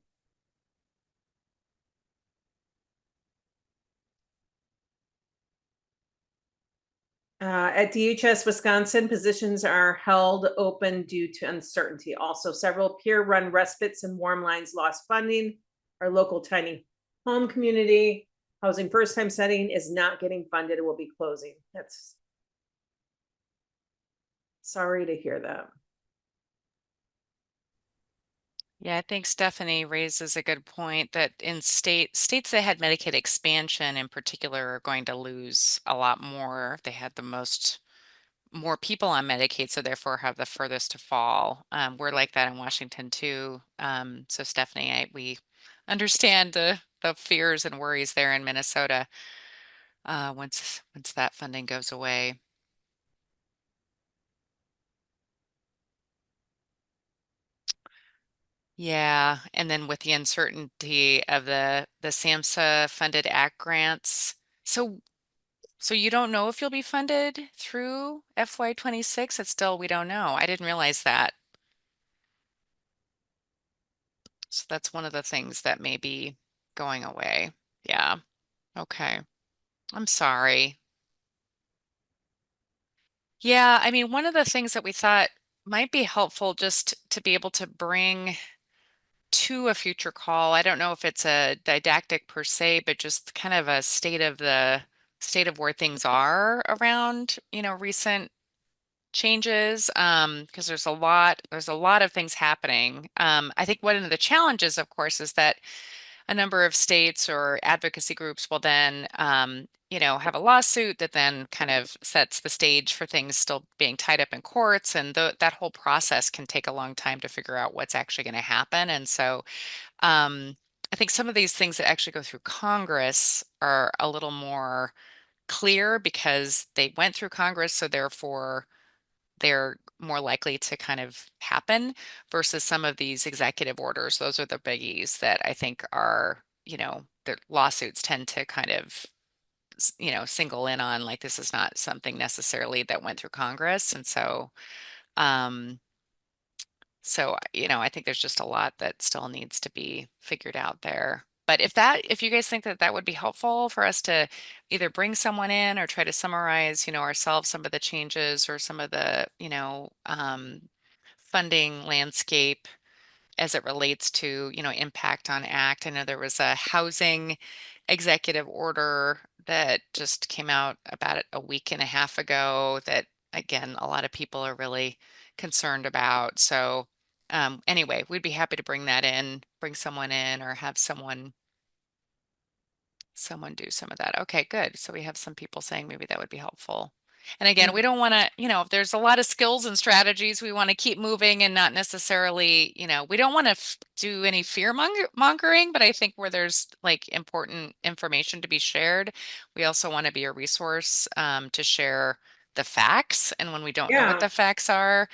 At DHS Wisconsin, positions are held open due to uncertainty. Also, several peer-run respites and warm lines lost funding. Our local tiny home community housing first-time setting is not getting funded and will be closing. That's sorry to hear that. Yeah, I think Stephanie raises a good point that in states that had Medicaid expansion in particular are going to lose a lot more. They had more people on Medicaid, so therefore have the furthest to fall. We're like that in Washington too. So Stephanie, we understand the fears and worries there in Minnesota once that funding goes away. Yeah, and then with the uncertainty of the SAMHSA funded ACT grants. So you don't know if you'll be funded through FY26? We don't know. I didn't realize that. So that's one of the things that may be going away. Yeah. Okay. I'm sorry. Yeah, I mean, one of the things that we thought might be helpful just to be able to bring to a future call. I don't know if it's a didactic per se, but just kind of a state of where things are around, recent changes. Because there's a lot of things happening. I think one of the challenges, of course, is that a number of states or advocacy groups will then, have a lawsuit that then kind of sets the stage for things still being tied up in courts. And that whole process can take a long time to figure out what's actually going to happen. And so I think some of these things that actually go through Congress are a little more clear because they went through Congress. So therefore, they're more likely to kind of happen versus some of these executive orders. Those are the biggies that I think are, the lawsuits tend to kind of, single in on, like, this is not something necessarily that went through Congress. And um, I think there's just a lot that still needs to be figured out there. But if you guys think that that would be helpful for us to either bring someone in or try to summarize, ourselves, some of the changes or some of the, funding landscape as it relates to, impact on ACT. I know there was a housing executive order that just came out about a week and a half ago that, again, a lot of people are really concerned about. So anyway, we'd be happy to bring someone in or have someone do some of that. Okay, good. So we have some people saying maybe that would be helpful. And again, Yeah. we don't want to, if there's a lot of skills and strategies, we want to keep moving and not necessarily, we don't want to do any fear mongering, but I think where there's like important information to be shared, we also want to be a resource to share the facts. And when we don't know what Yeah, the facts are,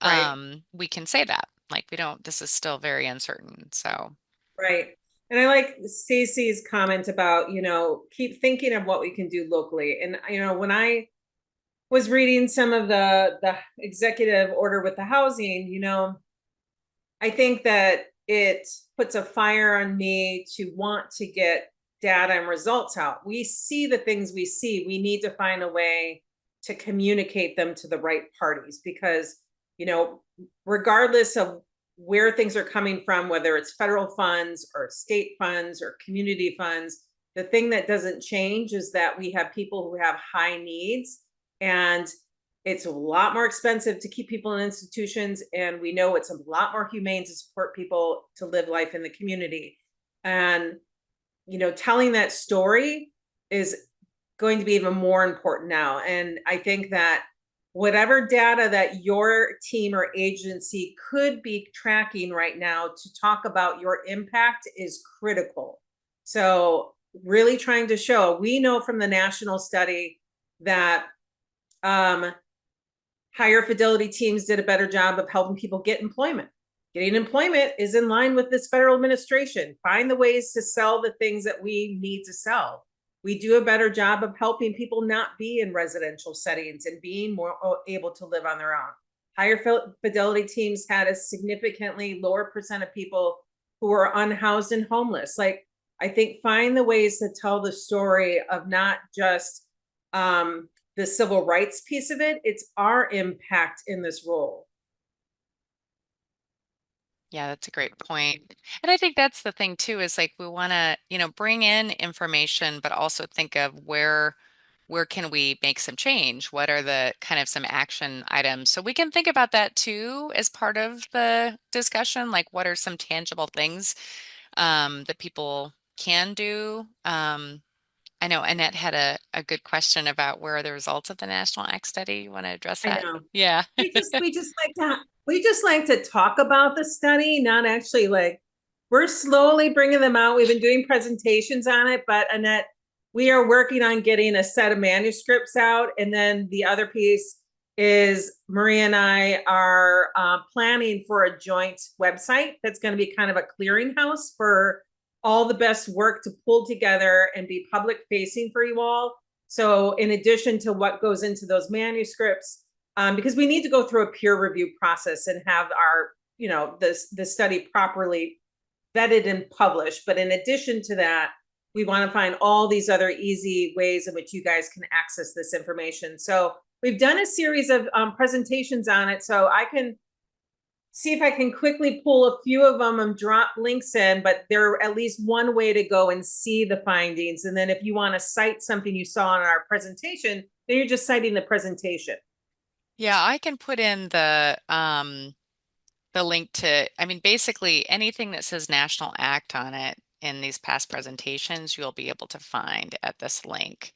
right, we can say that. Like, this is still very uncertain. So, right. And I like Stacy's comment about, keep thinking of what we can do locally. And, when I was reading some of the executive order with the housing, I think that it puts a fire on me to want to get data and results out. We see the things we see. We need to find a way to communicate them to the right parties because, regardless of where things are coming from, whether it's federal funds or state funds or community funds, the thing that doesn't change is that we have people who have high needs, and it's a lot more expensive to keep people in institutions, and we know it's a lot more humane to support people to live life in the community. And telling that story is going to be even more important now. And I think that whatever data that your team or agency could be tracking right now to talk about your impact is critical. So really trying to show, we know from the national study that higher fidelity teams did a better job of helping people get employment. Getting employment is in line with this federal administration. Find the ways to sell the things that we need to sell. We do a better job of helping people not be in residential settings and being more able to live on their own. Higher fidelity teams had a significantly lower percent of people who are unhoused and homeless. Like, I think find the ways to tell the story of not just the civil rights piece of it, it's our impact in this role. yeah, that's a great point. And I think that's the thing too, is like we want to, bring in information, but also think of where can we make some change? What are the kind of some action items? So we can think about that too as part of the discussion, like what are some tangible things that people can do? I know Annette had a good question about where are the results of the National ACT study. You want to address I that? know. Yeah. we just like to talk about the study, not actually like, we're slowly bringing them out. We've been doing presentations on it, but Annette, we are working on getting a set of manuscripts out. And then the other piece is Maria and I are planning for a joint website that's going to be kind of a clearinghouse for all the best work to pull together and be public facing for you all. So in addition to what goes into those manuscripts, because we need to go through a peer review process and have our, the study properly vetted and published. But in addition to that, we want to find all these other easy ways in which you guys can access this information. So we've done a series of presentations on it, so I can see if I can quickly pull a few of them and drop links in, but there are at least one way to go and see the findings. And then if you want to cite something you saw in our presentation, then you're just citing the presentation. Yeah, I can put in the link to, I mean, basically anything that says National Act on it in these past presentations, you'll be able to find at this link.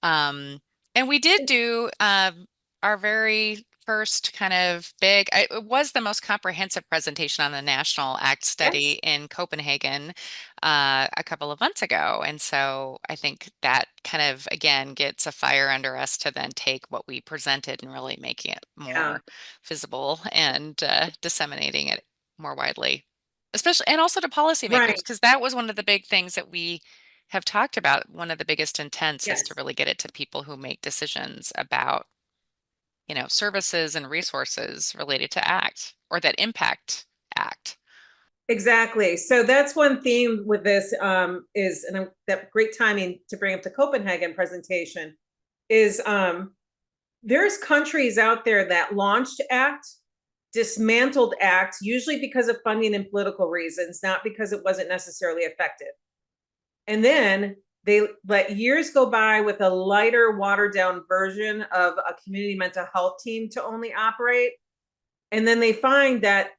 And we did do our very first kind of big, it was the most comprehensive presentation on the National Act study in Copenhagen a couple of months ago. And so I think that kind of, again, gets a fire under us to then take what we presented and really making it more visible and disseminating it more widely, especially, and also to policymakers, Right. because that was one of the big things that we have talked about. One of the biggest intents is to Yes. really get it to people who make decisions about, you know, services and resources related to ACT or that impact ACT. Exactly. So that's one theme with this is, and that great timing to bring up the Copenhagen presentation is there's countries out there that launched ACT, dismantled ACT, usually because of funding and political reasons, not because it wasn't necessarily effective. And then they let years go by with a lighter, watered down version of a community mental health team to only operate. And then they find that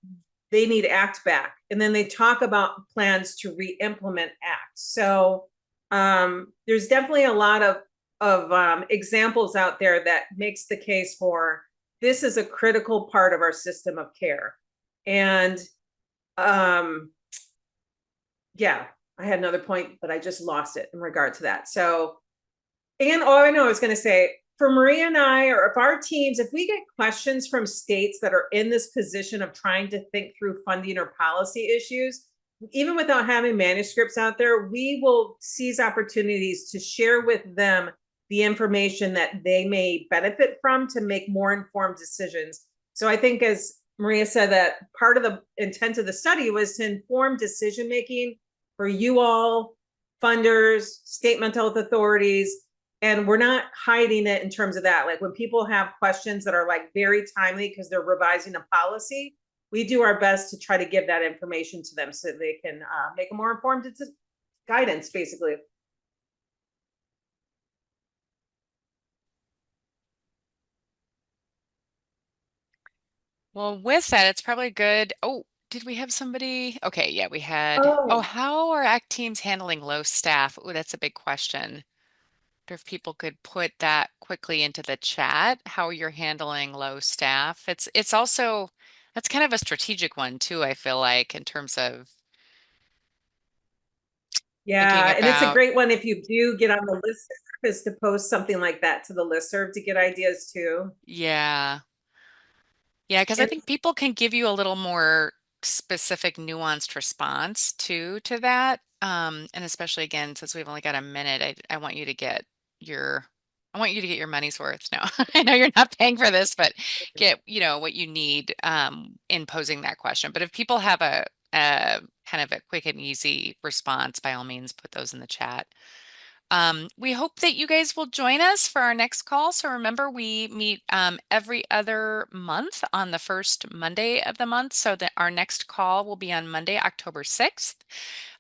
they need ACT back. And then they talk about plans to re-implement ACT. So there's definitely a lot of examples out there that makes the case for this is a critical part of our system of care. And yeah, I had another point, but I just lost it in regard to that. So, and all I know I was going to say, for Maria and I, or if our teams, if we get questions from states that are in this position of trying to think through funding or policy issues, even without having manuscripts out there, we will seize opportunities to share with them the information that they may benefit from to make more informed decisions. So I think, as Maria said, that part of the intent of the study was to inform decision-making for you all, funders, state mental health authorities, and we're not hiding it in terms of that. Like when people have questions that are like very timely because they're revising a policy, we do our best to try to give that information to them so they can make a more informed guidance, basically. Well, with that, it's probably good. Oh, did we have somebody? Okay, yeah, we had. Oh, how are ACT teams handling low staff? Oh, that's a big question. Wonder if people could put that quickly into the chat, how you're handling low staff. It's also, that's kind of a strategic one too, I feel like, in terms of Yeah, and it's a about, great one if you do get on the list, is to post something like that to the listserv to get ideas too. yeah. Yeah, because I And think people can give you a little more specific, nuanced response to that. And especially again, since we've only got a minute, I want you to get your I want you to get your money's worth. No, I know you're not paying for this, but get, you know, what you need in posing that question. But if people have a kind of a quick and easy response, by all means, put those in the chat. We hope that you guys will join us for our next call. So remember, we meet every other month on the first Monday of the month. So that our next call will be on Monday, October 6th.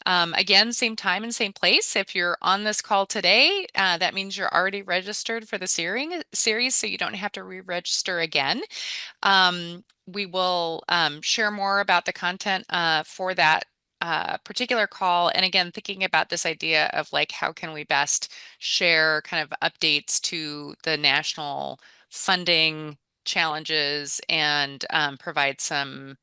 Again, same time and same place. If you're on this call today, that means you're already registered for the series, so you don't have to re-register again. We will share more about the content for that particular call. And again, thinking about this idea of like, how can we best share kind of updates to the national funding challenges and provide some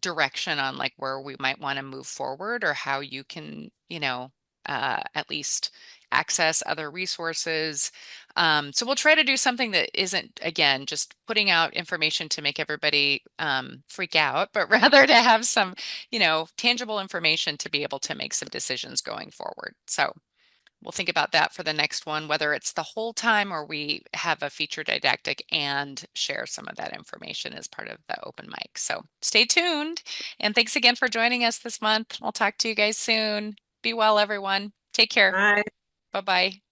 direction on like where we might want to move forward or how you can, you know, at least access other resources. So we'll try to do something that isn't, again, just putting out information to make everybody freak out, but rather to have some, you know, tangible information to be able to make some decisions going forward. So we'll think about that for the next one, whether it's the whole time or we have a feature didactic and share some of that information as part of the open mic. So stay tuned. And thanks again for joining us this month. We'll talk to you guys soon. Be well, everyone. Take care. bye. Bye-bye.